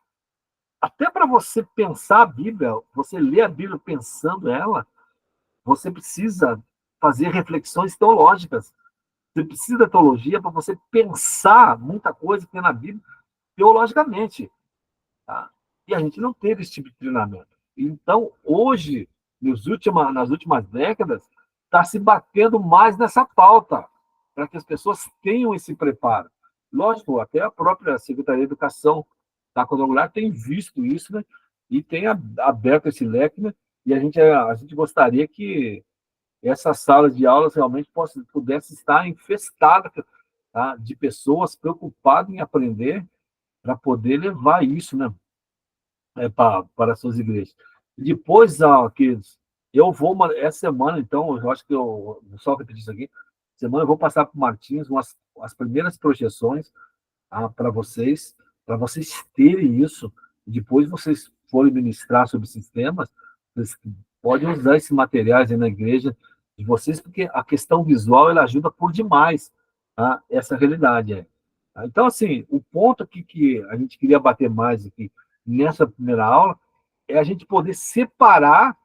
até para você pensar a Bíblia, você ler a Bíblia pensando ela, você precisa fazer reflexões teológicas. Você precisa da teologia para você pensar muita coisa que tem na Bíblia teologicamente. Tá? E a gente não teve esse tipo de treinamento. Então, hoje, nas últimas décadas, está se batendo mais nessa pauta, para que as pessoas tenham esse preparo. Lógico, até a própria Secretaria de Educação da Quadrangular tem visto isso, né? E tem aberto esse leque, né? E a gente gostaria que essas salas de aulas realmente pudessem estar infestadas, tá? De pessoas preocupadas em aprender para poder levar isso, né? Para as suas igrejas. Depois, queridos, eu vou, essa semana, então, eu acho que eu vou só repetir isso aqui. Semana eu vou passar para o Martins as primeiras projeções para vocês terem isso. Depois vocês forem ministrar sobre sistemas, vocês podem usar esses materiais aí na igreja de vocês, porque a questão visual ela ajuda por demais, tá? Essa realidade. Tá? Então, assim, o ponto aqui que a gente queria bater mais aqui nessa primeira aula é a gente poder separar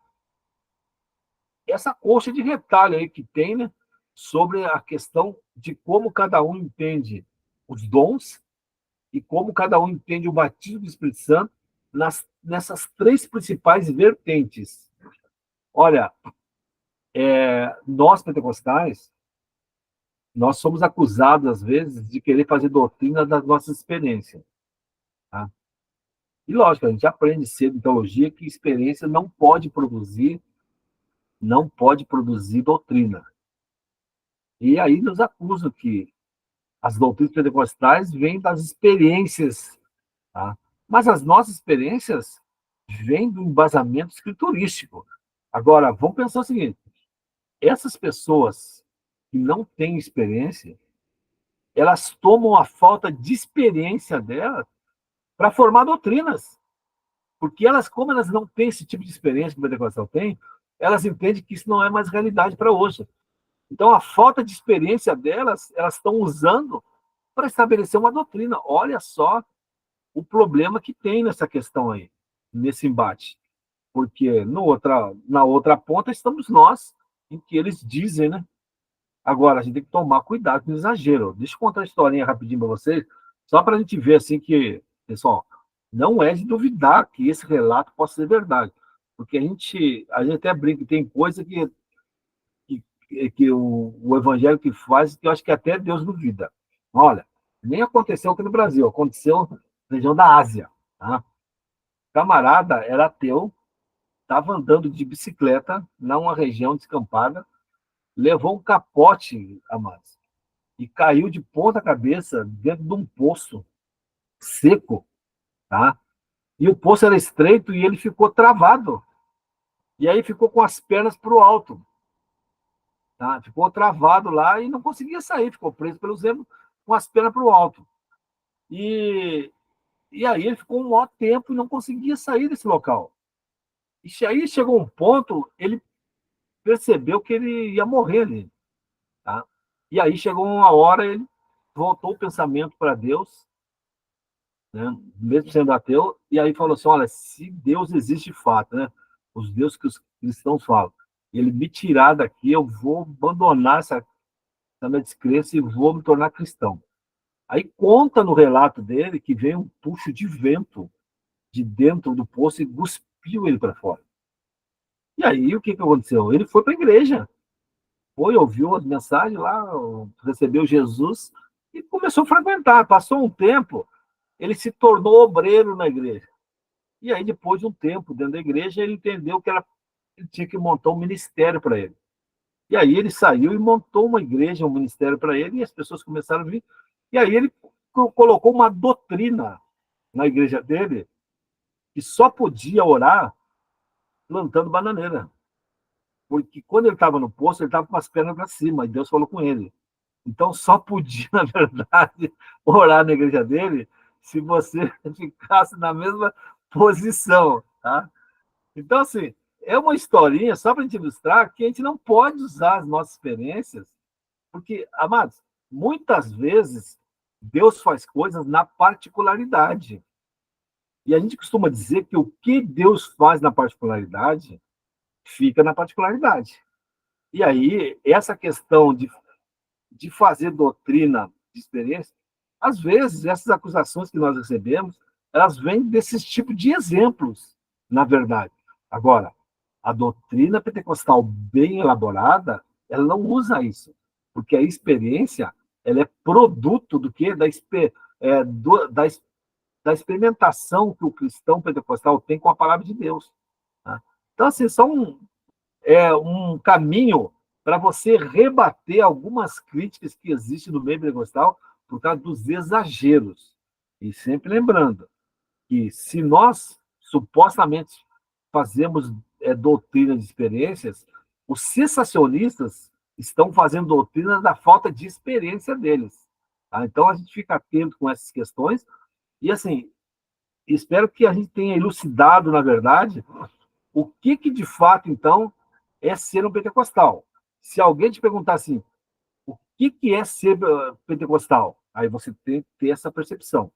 essa coxa de retalho aí que tem, né, sobre a questão de como cada um entende os dons e como cada um entende o batismo do Espírito Santo nessas três principais vertentes. Olha, nós pentecostais, nós somos acusados, às vezes, de querer fazer doutrina das nossas experiências. Tá? E, lógico, a gente aprende cedo em teologia que experiência não pode produzir doutrina. E aí nos acusam que as doutrinas pentecostais vêm das experiências, tá? Mas as nossas experiências vêm do embasamento escriturístico. Agora, vamos pensar o seguinte, essas pessoas que não têm experiência, elas tomam a falta de experiência delas para formar doutrinas. Porque como elas não têm esse tipo de experiência que o pentecostal tem, elas entendem que isso não é mais realidade para hoje. Então, a falta de experiência delas, elas estão usando para estabelecer uma doutrina. Olha só o problema que tem nessa questão aí, nesse embate. Porque na outra ponta estamos nós, em que eles dizem, né? Agora, a gente tem que tomar cuidado com o exagero. Deixa eu contar uma historinha rapidinho para vocês, só para a gente ver assim que, pessoal, não é de duvidar que esse relato possa ser verdade. Porque a gente até brinca, tem coisa que o evangelho que faz, que eu acho que até Deus duvida. Olha, nem aconteceu aqui no Brasil, aconteceu na região da Ásia. Tá? O camarada era ateu, estava andando de bicicleta numa região descampada, levou um capote, amados, e caiu de ponta cabeça dentro de um poço seco, tá? E o poço era estreito e ele ficou travado. E aí ficou com as pernas para o alto. Tá? Ficou travado lá e não conseguia sair, ficou preso pelos remos com as pernas para o alto. E aí ele ficou um maior tempo e não conseguia sair desse local. E aí chegou um ponto, ele percebeu que ele ia morrer ali. Tá? E aí chegou uma hora, ele voltou o pensamento para Deus, né? Mesmo sendo ateu, e aí falou assim, olha, se Deus existe de fato, né? Os deuses que os cristãos falam, ele me tirar daqui, eu vou abandonar essa minha descrença e vou me tornar cristão. Aí conta no relato dele que veio um puxo de vento de dentro do poço e cuspiu ele para fora. E aí o que aconteceu? Ele foi para a igreja, ouviu as mensagens lá, recebeu Jesus e começou a frequentar. Passou um tempo, ele se tornou obreiro na igreja. E aí, depois de um tempo dentro da igreja, ele entendeu que ele tinha que montar um ministério para ele. E aí ele saiu e montou uma igreja, um ministério para ele, e as pessoas começaram a vir. E aí ele colocou uma doutrina na igreja dele que só podia orar plantando bananeira. Porque quando ele estava no poço, ele estava com as pernas para cima, e Deus falou com ele. Então só podia, na verdade, orar na igreja dele se você ficasse na mesma posição, tá? Então, assim, é uma historinha só para a gente ilustrar que a gente não pode usar as nossas experiências, porque, amados, muitas vezes Deus faz coisas na particularidade. E a gente costuma dizer que o que Deus faz na particularidade, fica na particularidade. E aí, essa questão de fazer doutrina de experiência, às vezes, essas acusações que nós recebemos, elas vêm desses tipos de exemplos, na verdade. Agora, a doutrina pentecostal bem elaborada, ela não usa isso, porque a experiência, ela é produto do quê? Da experimentação que o cristão pentecostal tem com a palavra de Deus. Tá? Então, assim, um caminho para você rebater algumas críticas que existem no meio pentecostal por causa dos exageros. E sempre lembrando que se nós supostamente fazemos doutrina de experiências, os sensacionistas estão fazendo doutrina da falta de experiência deles. Tá? Então a gente fica atento com essas questões e, assim, espero que a gente tenha elucidado, na verdade, o que de fato, então, é ser um pentecostal. Se alguém te perguntar assim, o que é ser pentecostal? Aí você tem que ter essa percepção.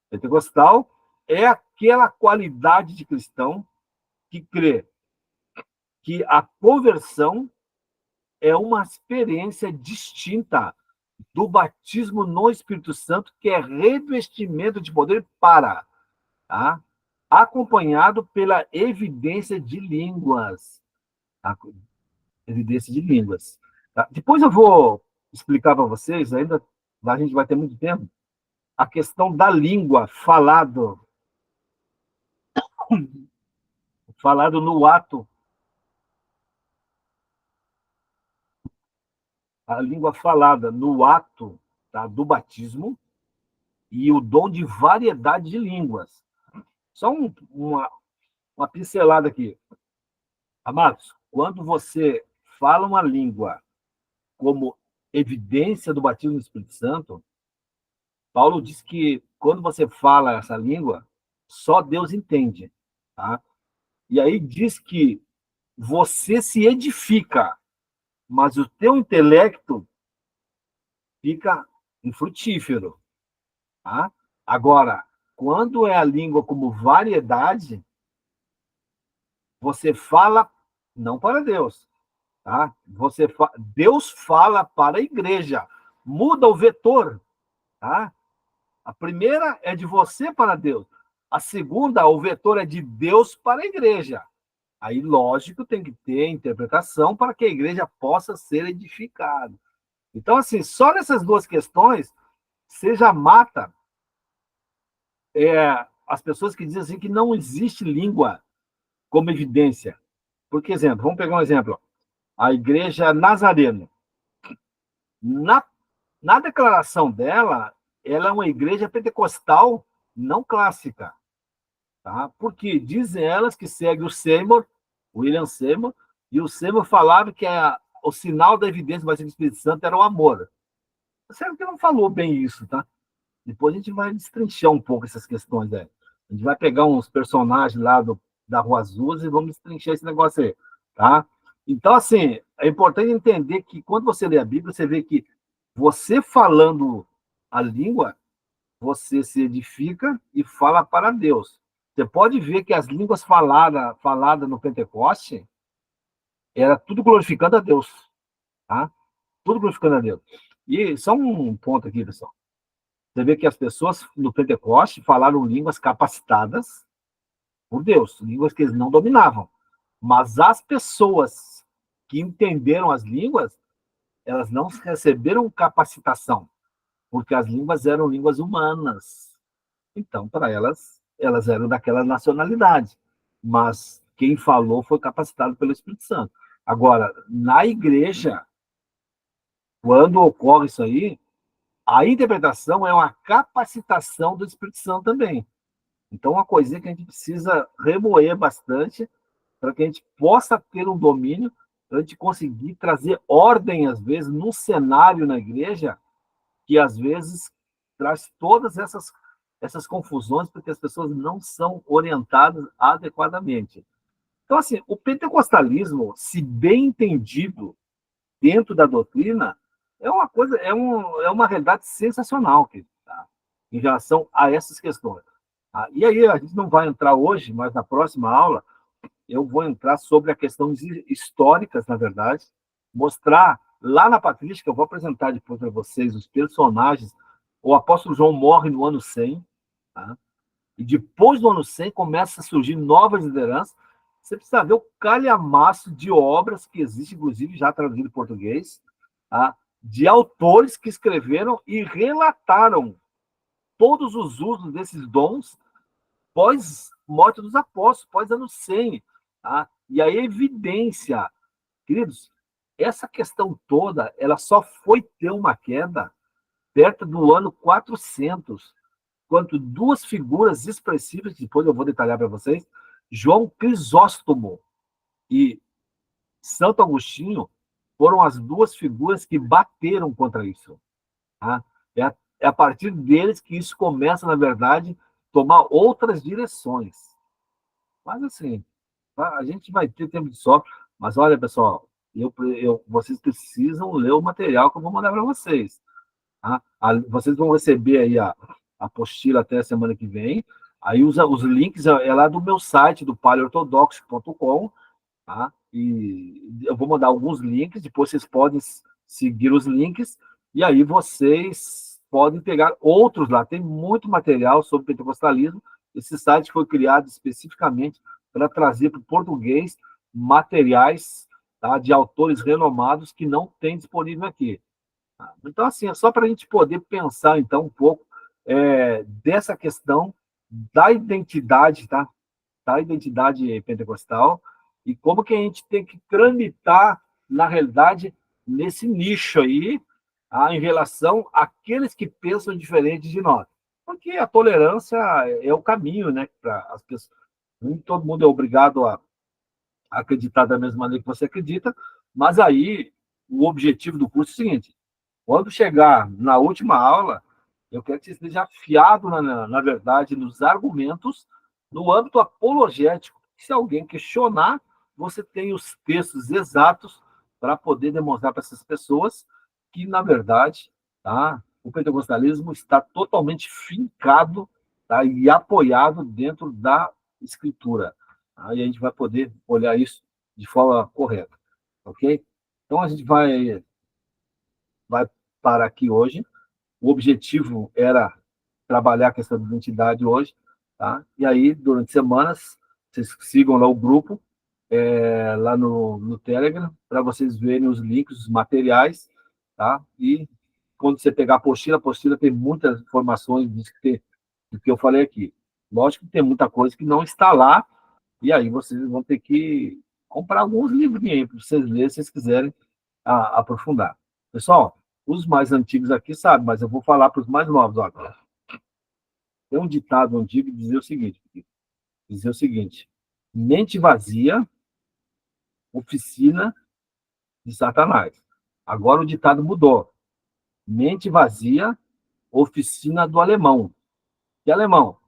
Pentecostal é aquela qualidade de cristão que crê que a conversão é uma experiência distinta do batismo no Espírito Santo, que é revestimento de poder tá? Acompanhado pela evidência de línguas. Tá? Evidência de línguas. Tá? Depois eu vou explicar para vocês, ainda a gente vai ter muito tempo, a questão da língua falado no ato, a língua falada no ato, tá, do batismo e o dom de variedade de línguas. Só uma pincelada aqui. Amados, quando você fala uma língua como evidência do batismo no Espírito Santo, Paulo diz que quando você fala essa língua, só Deus entende. Tá? E aí diz que você se edifica, mas o teu intelecto fica infrutífero. Tá? Agora, quando é a língua como variedade, você fala não para Deus. Tá? Deus fala para a igreja. Muda o vetor. Tá? A primeira é de você para Deus. A segunda, o vetor é de Deus para a igreja. Aí, lógico, tem que ter interpretação para que a igreja possa ser edificada. Então, assim, só nessas duas questões, você já mata as pessoas que dizem assim que não existe língua como evidência. Por exemplo, vamos pegar um exemplo. A igreja nazarena. Na declaração dela, ela é uma igreja pentecostal não clássica. Tá? Porque dizem elas que segue o William Seymour, e o Seymour falava que o sinal da evidência do batismo do Espírito Santo era o amor. Sério que não falou bem isso, tá? Depois a gente vai destrinchar um pouco essas questões aí. A gente vai pegar uns personagens lá da Rua Azul e vamos destrinchar esse negócio aí, tá? Então, assim, é importante entender que quando você lê a Bíblia, você vê que você falando a língua, você se edifica e fala para Deus. Você pode ver que as línguas faladas no Pentecoste era tudo glorificando a Deus, tá? Tudo glorificando a Deus. E só um ponto aqui, pessoal. Você vê que as pessoas no Pentecoste falaram línguas capacitadas por Deus, línguas que eles não dominavam. Mas as pessoas que entenderam as línguas, elas não receberam capacitação, porque as línguas eram línguas humanas. Então, para elas eram daquela nacionalidade. Mas quem falou foi capacitado pelo Espírito Santo. Agora, na igreja, quando ocorre isso aí, a interpretação é uma capacitação do Espírito Santo também. Então, uma coisinha que a gente precisa remoer bastante para que a gente possa ter um domínio, para a gente conseguir trazer ordem, às vezes, no cenário na igreja, que às vezes traz todas essas confusões, porque as pessoas não são orientadas adequadamente. Então, assim, o pentecostalismo, se bem entendido dentro da doutrina, é uma coisa, é uma realidade sensacional, tá? Em relação a essas questões. E aí, a gente não vai entrar hoje, mas na próxima aula, eu vou entrar sobre a questões históricas, na verdade, mostrar lá na patrística, eu vou apresentar depois para vocês os personagens. O apóstolo João morre no ano 100, tá? E depois do ano 100 começa a surgir novas lideranças. Você precisa ver o calhamaço de obras que existe, inclusive já traduzido em português, tá? De autores que escreveram e relataram todos os usos desses dons pós-morte dos apóstolos, pós-ano 100. Tá? E a evidência, queridos, essa questão toda, ela só foi ter uma queda perto do ano 400, quando duas figuras expressivas, depois eu vou detalhar para vocês, João Crisóstomo e Santo Agostinho, foram as duas figuras que bateram contra isso. Tá? É a partir deles que isso começa, na verdade, tomar outras direções. Mas, assim, a gente vai ter tempo de sobra. Mas, olha, pessoal, vocês precisam ler o material que eu vou mandar para vocês. Tá? Vocês vão receber aí a apostila até a semana que vem. Aí os links é lá do meu site, do paleortodoxo.com. Tá? E eu vou mandar alguns links, depois vocês podem seguir os links, e aí vocês podem pegar outros lá. Tem muito material sobre pentecostalismo. Esse site foi criado especificamente para trazer para o português materiais, tá, de autores renomados que não tem disponível aqui. Tá? Então, assim, é só para a gente poder pensar, então, um pouco dessa questão da identidade, tá? Da identidade pentecostal, e como que a gente tem que tramitar, na realidade, nesse nicho aí, em relação àqueles que pensam diferente de nós. Porque a tolerância é o caminho, né, para as pessoas. Nem todo mundo é obrigado a acreditar da mesma maneira que você acredita, mas aí o objetivo do curso é o seguinte: quando chegar na última aula, eu quero que você esteja afiado, na verdade, nos argumentos, no âmbito apologético. Se alguém questionar, você tem os textos exatos para poder demonstrar para essas pessoas que, na verdade, tá, o pentecostalismo está totalmente fincado, tá, e apoiado dentro da Escritura. Aí a gente vai poder olhar isso de forma correta, ok? Então, a gente vai parar aqui hoje. O objetivo era trabalhar a questão da identidade hoje, tá? E aí, durante semanas, vocês sigam lá o grupo, lá no Telegram, para vocês verem os links, os materiais, tá? E quando você pegar a apostila tem muitas informações do que eu falei aqui. Lógico que tem muita coisa que não está lá, e aí vocês vão ter que comprar alguns livrinhos para vocês lerem, se vocês quiserem aprofundar. Pessoal, os mais antigos aqui sabem, mas eu vou falar para os mais novos. Olha. Tem um ditado antigo que dizia o seguinte: mente vazia, oficina de Satanás. Agora o ditado mudou. Mente vazia, oficina do alemão. Que alemão?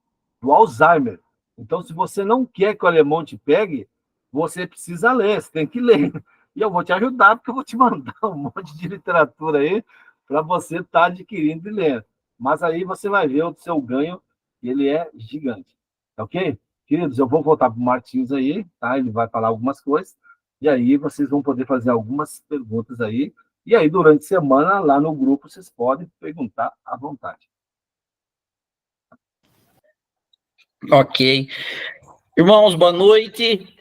Do Alzheimer. Então, se você não quer que o alemão te pegue, você precisa ler, você tem que ler. E eu vou te ajudar, porque eu vou te mandar um monte de literatura aí para você estar adquirindo e lendo. Mas aí você vai ver o seu ganho, ele é gigante. Ok? Queridos, eu vou voltar para o Martins aí, tá? Ele vai falar algumas coisas, e aí vocês vão poder fazer algumas perguntas aí. E aí, durante a semana, lá no grupo, vocês podem perguntar à vontade. Ok. Irmãos, boa noite.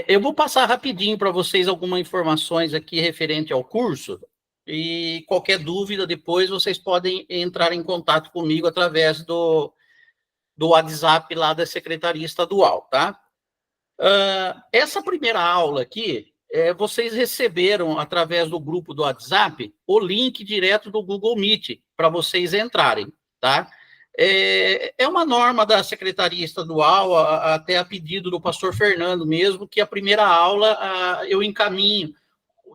Eu vou passar rapidinho para vocês algumas informações aqui referente ao curso, e qualquer dúvida depois vocês podem entrar em contato comigo através do WhatsApp lá da Secretaria Estadual, tá? Essa primeira aula aqui, vocês receberam através do grupo do WhatsApp o link direto do Google Meet para vocês entrarem, tá? É uma norma da Secretaria Estadual, até a pedido do pastor Fernando mesmo, que a primeira aula eu encaminho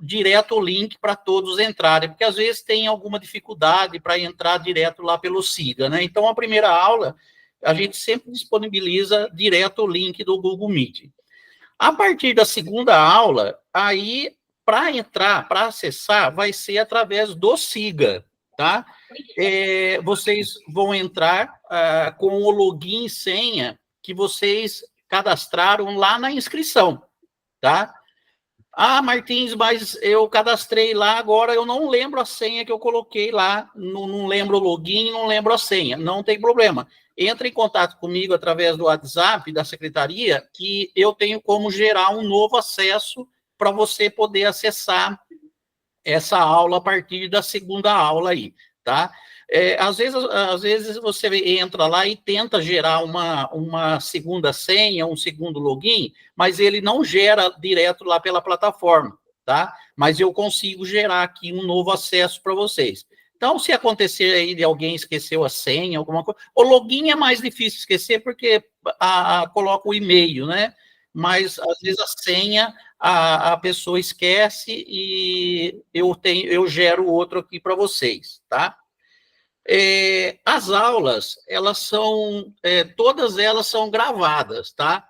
direto o link para todos entrarem, porque às vezes tem alguma dificuldade para entrar direto lá pelo SIGA, né? Então, a primeira aula, a gente sempre disponibiliza direto o link do Google Meet. A partir da segunda aula, aí, para entrar, para acessar, vai ser através do SIGA, tá? vocês vão entrar com o login e senha que vocês cadastraram lá na inscrição, tá? Ah, Martins, mas eu cadastrei lá, agora eu não lembro a senha que eu coloquei lá, não lembro o login, não lembro a senha. Não tem problema. Entre em contato comigo através do WhatsApp da secretaria, que eu tenho como gerar um novo acesso para você poder acessar essa aula a partir da segunda aula aí, tá? Às vezes você entra lá e tenta gerar uma segunda senha, um segundo login, mas ele não gera direto lá pela plataforma, tá? Mas eu consigo gerar aqui um novo acesso para vocês. Então, se acontecer aí de alguém esqueceu a senha, alguma coisa, o login é mais difícil esquecer porque coloca o e-mail, né? Mas, às vezes, a senha a pessoa esquece e eu gero outro aqui para vocês, tá? As aulas, todas elas são gravadas, tá?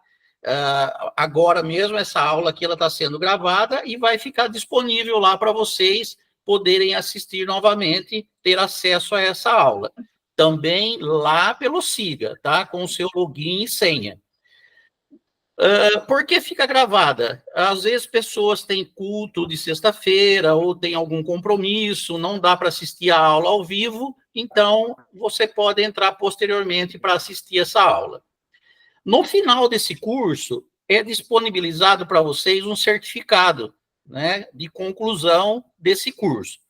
Agora mesmo, essa aula aqui, ela está sendo gravada e vai ficar disponível lá para vocês poderem assistir novamente, ter acesso a essa aula. Também lá pelo Siga, tá? Com o seu login e senha. Por que fica gravada? Às vezes pessoas têm culto de sexta-feira ou tem algum compromisso, não dá para assistir a aula ao vivo, então você pode entrar posteriormente para assistir essa aula. No final desse curso, é disponibilizado para vocês um certificado, né, de conclusão desse curso.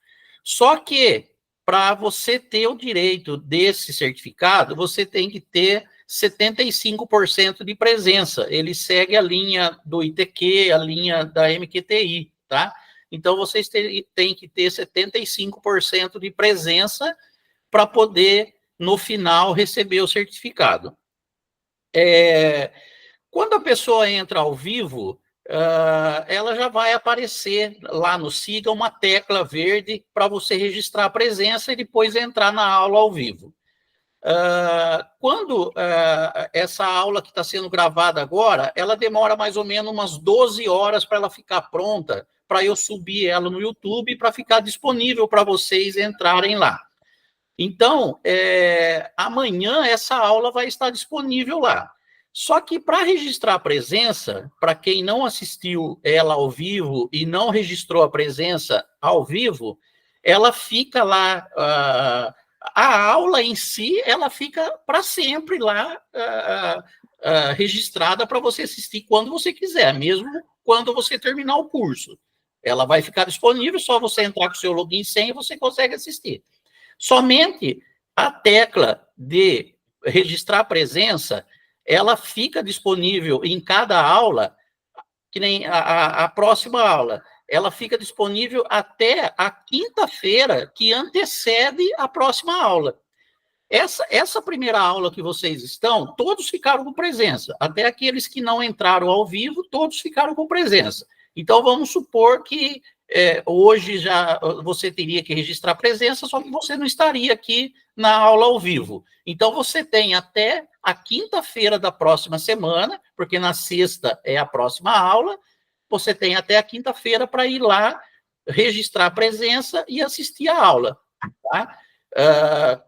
Só que, para você ter o direito desse certificado, você tem que ter 75% de presença. Ele segue a linha do ITQ, a linha da MQTI, tá? Então, vocês têm que ter 75% de presença para poder, no final, receber o certificado. Quando a pessoa entra ao vivo, ela já vai aparecer lá no Siga uma tecla verde para você registrar a presença e depois entrar na aula ao vivo. Quando essa aula que está sendo gravada agora, ela demora mais ou menos umas 12 horas para ela ficar pronta, para eu subir ela no YouTube para ficar disponível para vocês entrarem lá. Então, amanhã essa aula vai estar disponível lá. Só que para registrar a presença, para quem não assistiu ela ao vivo e não registrou a presença ao vivo, ela fica lá, a aula em si, ela fica para sempre lá registrada para você assistir quando você quiser, mesmo quando você terminar o curso. Ela vai ficar disponível, só você entrar com o seu login e senha e você consegue assistir. Somente a tecla de registrar a presença, ela fica disponível em cada aula, que nem a próxima aula, ela fica disponível até a quinta-feira que antecede a próxima aula. Essa primeira aula que vocês estão, todos ficaram com presença, até aqueles que não entraram ao vivo, todos ficaram com presença. Então, vamos supor que hoje já você teria que registrar presença, só que você não estaria aqui na aula ao vivo. Então, você tem até a quinta-feira da próxima semana, porque na sexta é a próxima aula, você tem até a quinta-feira para ir lá, registrar a presença e assistir a aula, tá?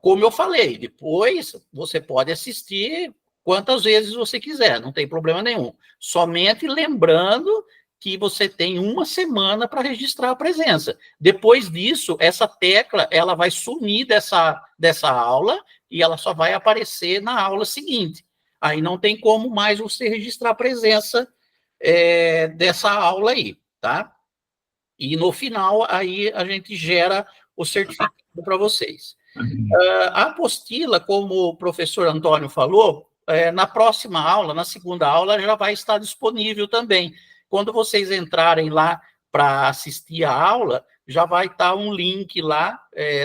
Como eu falei, depois você pode assistir quantas vezes você quiser, não tem problema nenhum. Somente lembrando que você tem uma semana para registrar a presença. Depois disso, essa tecla ela vai sumir dessa aula e ela só vai aparecer na aula seguinte. Aí não tem como mais você registrar a presença dessa aula aí, tá? E no final, aí a gente gera o certificado para vocês. A apostila, como o professor Antônio falou, na próxima aula, na segunda aula, já vai estar disponível também. Quando vocês entrarem lá para assistir a aula, já vai estar um link lá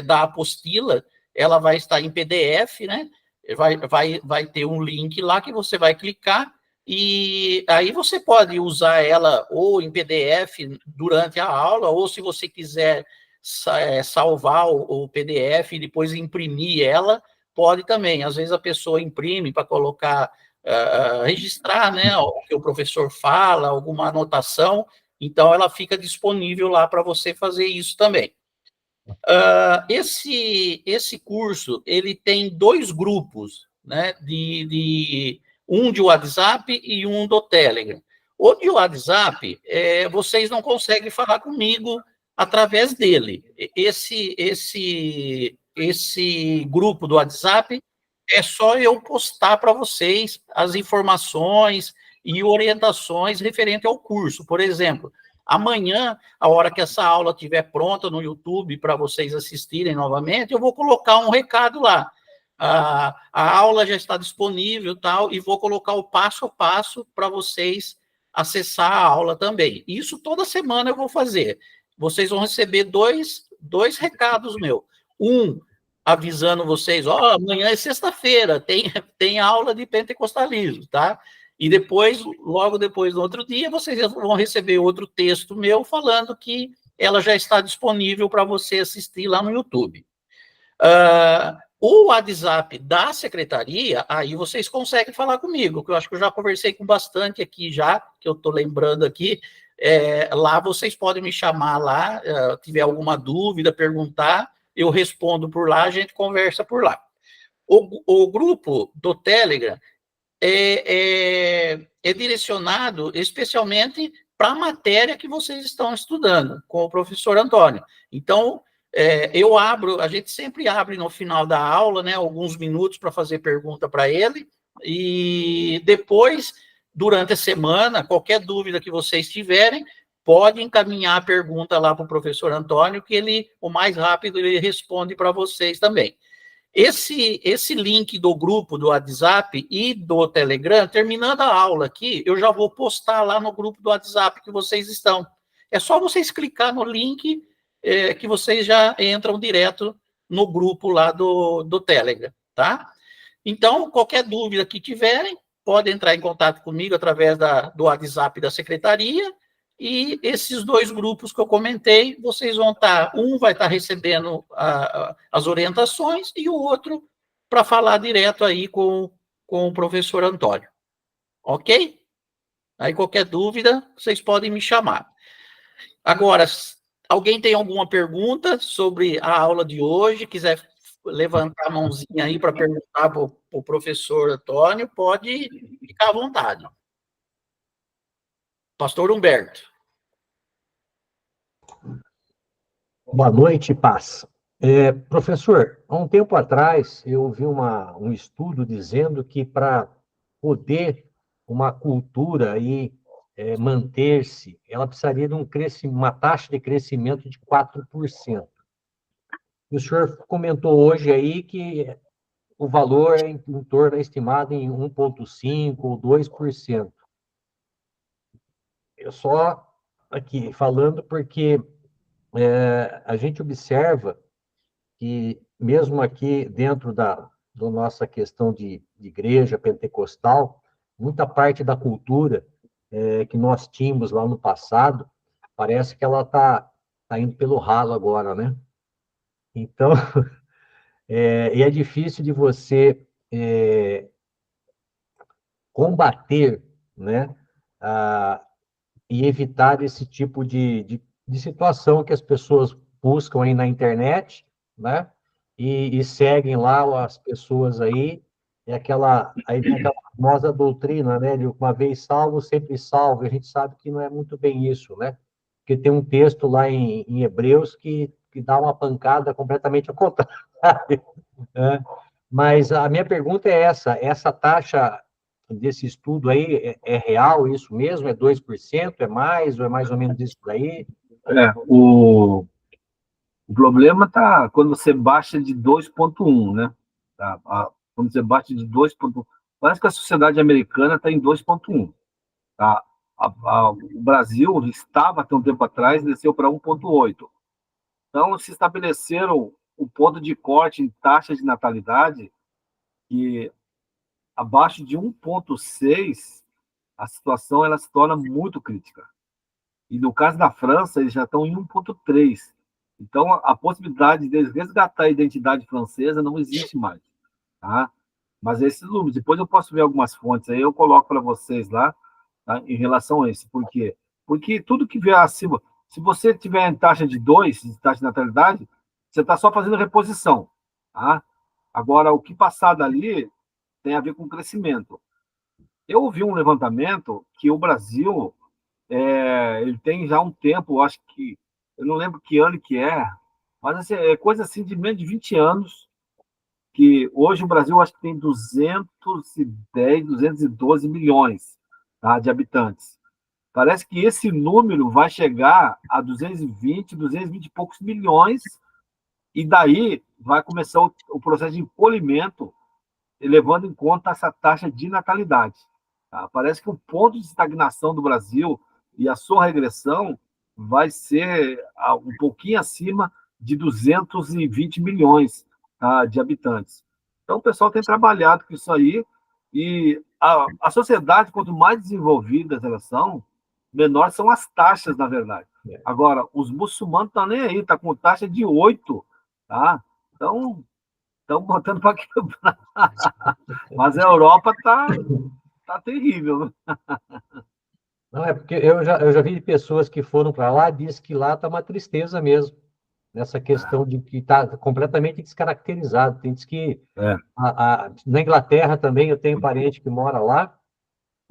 da apostila, ela vai estar em PDF, né? Vai ter um link lá que você vai clicar e aí você pode usar ela ou em PDF durante a aula, ou se você quiser salvar o PDF e depois imprimir ela, pode também. Às vezes a pessoa imprime para colocar, registrar, né, o que o professor fala, alguma anotação, então ela fica disponível lá para você fazer isso também. Esse curso, ele tem 2 grupos, né, um de WhatsApp e um do Telegram. O de WhatsApp, vocês não conseguem falar comigo através dele. Esse grupo do WhatsApp é só eu postar para vocês as informações e orientações referente ao curso. Por exemplo, amanhã, a hora que essa aula estiver pronta no YouTube para vocês assistirem novamente, eu vou colocar um recado lá. A aula já está disponível, tal, e vou colocar o passo a passo para vocês acessar a aula também. Isso toda semana eu vou fazer. Vocês vão receber dois recados meus. Um, avisando vocês, amanhã é sexta-feira, tem aula de pentecostalismo, tá? E depois, logo depois, no outro dia, vocês vão receber outro texto meu falando que ela já está disponível para você assistir lá no YouTube. O WhatsApp da secretaria, aí vocês conseguem falar comigo, que eu acho que eu já conversei com bastante aqui já, que eu estou lembrando aqui. Lá vocês podem me chamar lá, tiver alguma dúvida, perguntar, eu respondo por lá, a gente conversa por lá. O grupo do Telegram é direcionado especialmente para a matéria que vocês estão estudando, com o professor Antônio. Então, a gente sempre abre no final da aula, né, alguns minutos para fazer pergunta para ele, e depois, durante a semana, qualquer dúvida que vocês tiverem, pode encaminhar a pergunta lá para o professor Antônio, que ele, o mais rápido, ele responde para vocês também. Esse link do grupo do WhatsApp e do Telegram, terminando a aula aqui, eu já vou postar lá no grupo do WhatsApp que vocês estão. É só vocês clicar no link que vocês já entram direto no grupo lá do Telegram, tá? Então, qualquer dúvida que tiverem, pode entrar em contato comigo através do WhatsApp da secretaria, e esses 2 grupos que eu comentei, vocês vão estar, um vai estar recebendo as orientações e o outro para falar direto aí com o professor Antônio. Ok? Aí qualquer dúvida, vocês podem me chamar. Agora, alguém tem alguma pergunta sobre a aula de hoje, quiser levantar a mãozinha aí para perguntar para o professor Antônio, pode ficar à vontade. Pastor Humberto. Boa noite, paz. Professor, há um tempo atrás eu vi um estudo dizendo que para poder uma cultura aí manter-se, ela precisaria de uma taxa de crescimento de 4%. E o senhor comentou hoje aí que o valor é em torno, estimado em 1,5% ou 2%. Eu só aqui falando porque a gente observa que, mesmo aqui dentro da nossa questão de igreja pentecostal, muita parte da cultura que nós tínhamos lá no passado, parece que ela está indo pelo ralo agora, né? Então, e é difícil de você combater, né, e evitar esse tipo de situação que as pessoas buscam aí na internet, né, e seguem lá as pessoas aí, aí vem aquela famosa doutrina, né, de uma vez salvo, sempre salvo, e a gente sabe que não é muito bem isso, né, porque tem um texto lá em Hebreus que dá uma pancada completamente ao contrário, né? Mas a minha pergunta é essa taxa desse estudo aí é real, isso mesmo? É 2%? É mais? Ou é mais ou menos isso por aí? O problema está quando você baixa de 2,1, né? Quando você baixa de 2,1. Parece que a sociedade americana está em 2,1. Tá? O Brasil estava, até um tempo atrás, desceu para 1,8. Então, se estabeleceram o ponto de corte em taxa de natalidade que abaixo de 1,6, a situação ela se torna muito crítica. E no caso da França, eles já estão em 1,3. Então, a possibilidade deles resgatar a identidade francesa não existe mais. Tá? Mas esses números, depois eu posso ver algumas fontes aí, eu coloco para vocês lá, tá? Em relação a isso. Por quê? Porque tudo que vier acima, se você tiver em taxa de 2, de taxa de natalidade, você está só fazendo reposição. Tá? Agora, o que passar dali tem a ver com crescimento. Eu ouvi um levantamento que o Brasil ele tem já um tempo, acho que, eu não lembro que ano que mas assim, é coisa assim de menos de 20 anos, que hoje o Brasil acho que tem 210, 212 milhões, tá, de habitantes. Parece que esse número vai chegar a 220 e poucos milhões, e daí vai começar o processo de encolhimento, levando em conta essa taxa de natalidade. Tá? Parece que o ponto de estagnação do Brasil e a sua regressão vai ser um pouquinho acima de 220 milhões, tá, de habitantes. Então, o pessoal tem trabalhado com isso aí, e a sociedade, quanto mais desenvolvidas elas são, menores são as taxas, na verdade. Agora, os muçulmanos estão nem aí, está com taxa de 8, tá? Então, estão botando para quebrar. Mas a Europa tá terrível. Não, é porque eu já vi pessoas que foram para lá e disse que lá está uma tristeza mesmo, nessa questão de que está completamente descaracterizado. Tem diz que na Inglaterra também eu tenho parente que mora lá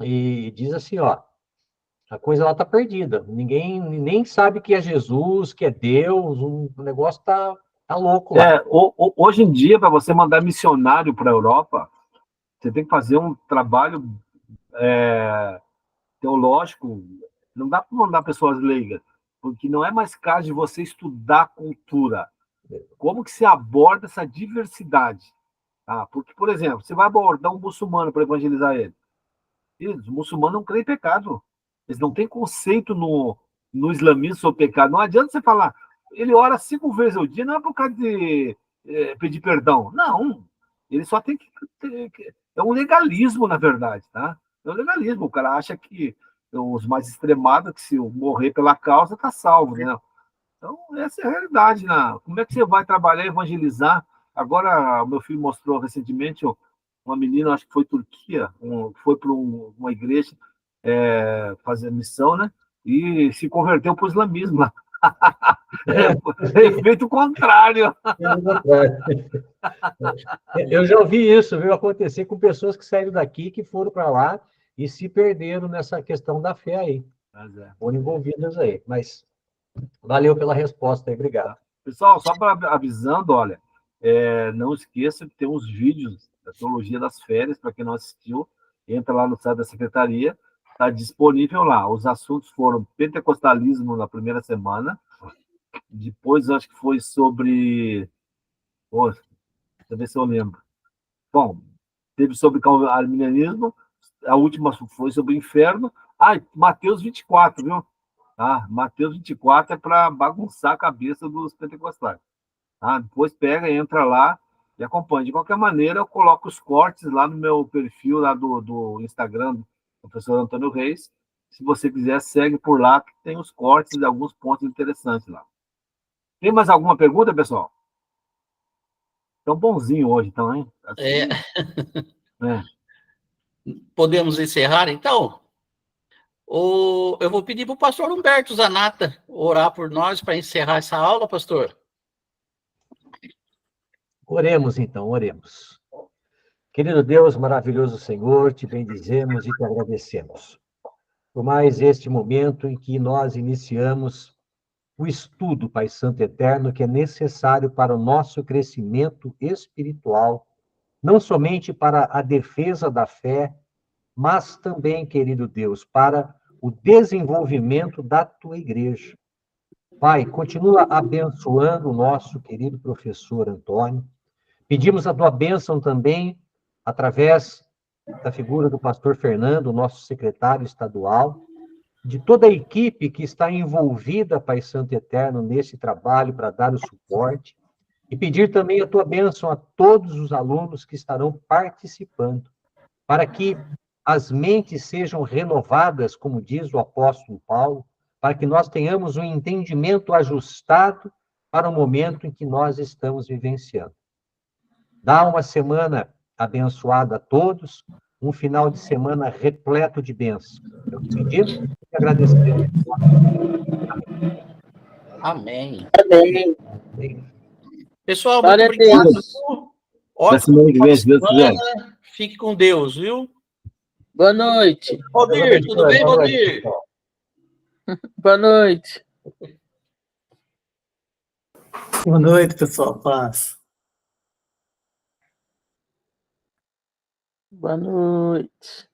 e diz assim, ó, a coisa lá está perdida. Ninguém nem sabe que é Jesus, que é Deus, o negócio tá louco lá. Hoje em dia, para você mandar missionário para a Europa, você tem que fazer um trabalho teológico. Não dá para mandar pessoas leigas, porque não é mais caso de você estudar a cultura. Como que se aborda essa diversidade? Porque, por exemplo, você vai abordar um muçulmano para evangelizar ele. E os muçulmanos não creem em pecado. Eles não têm conceito no islamismo sobre pecado. Não adianta você falar, ele ora 5 vezes ao dia, não é por causa de pedir perdão. Não. Ele só tem que... É um legalismo, na verdade, tá? É um legalismo. O cara acha que os mais extremados, que se morrer pela causa, tá salvo, né? Então, essa é a realidade, né? Como é que você vai trabalhar e evangelizar? Agora, o meu filho mostrou recentemente uma menina, acho que foi Turquia, foi para uma igreja fazer missão, né? E se converteu para o islamismo. Efeito contrário. Eu já ouvi isso, viu, acontecer com pessoas que saíram daqui, que foram para lá e se perderam nessa questão da fé aí. Foram envolvidas aí. Mas valeu pela resposta aí, obrigado. Pessoal, só para avisando, olha, não esqueça que tem uns vídeos da Teologia das Férias, para quem não assistiu, entra lá no site da Secretaria, está disponível lá. Os assuntos foram pentecostalismo na primeira semana, depois acho que foi sobre... deixa eu ver se eu lembro. Bom, teve sobre arminianismo, a última foi sobre o inferno. Mateus 24, viu? Mateus 24 é para bagunçar a cabeça dos pentecostais. Depois pega, entra lá e acompanha. De qualquer maneira, eu coloco os cortes lá no meu perfil lá do Instagram do professor Antônio Reis. Se você quiser, segue por lá, que tem os cortes de alguns pontos interessantes lá. Tem mais alguma pergunta, pessoal? Tão bonzinho hoje, então, hein? Podemos encerrar, então? Eu vou pedir para o pastor Humberto Zanata orar por nós para encerrar essa aula, pastor. Oremos, então, oremos. Querido Deus, maravilhoso Senhor, te bendizemos e te agradecemos por mais este momento em que nós iniciamos o estudo, Pai Santo Eterno, que é necessário para o nosso crescimento espiritual, não somente para a defesa da fé, mas também, querido Deus, para o desenvolvimento da tua igreja. Pai, continua abençoando o nosso querido professor Antônio. Pedimos a tua bênção também, através da figura do pastor Fernando, nosso secretário estadual, de toda a equipe que está envolvida, Pai Santo Eterno, nesse trabalho para dar o suporte, e pedir também a tua bênção a todos os alunos que estarão participando, para que as mentes sejam renovadas, como diz o apóstolo Paulo, para que nós tenhamos um entendimento ajustado para o momento em que nós estamos vivenciando. Dá uma semana abençoada a todos, um final de semana repleto de bênçãos. Eu te pedimos e te agradecemos. Amém. Amém. Pessoal, Glória muito a obrigado. Deus. Na Ótima semana que vem, se Deus quiser. semana. Fique com Deus, viu? Boa noite. Valdir, tudo bem, Boa noite, Valdir? pessoal. Boa noite. Boa noite, pessoal. Paz. Boa noite.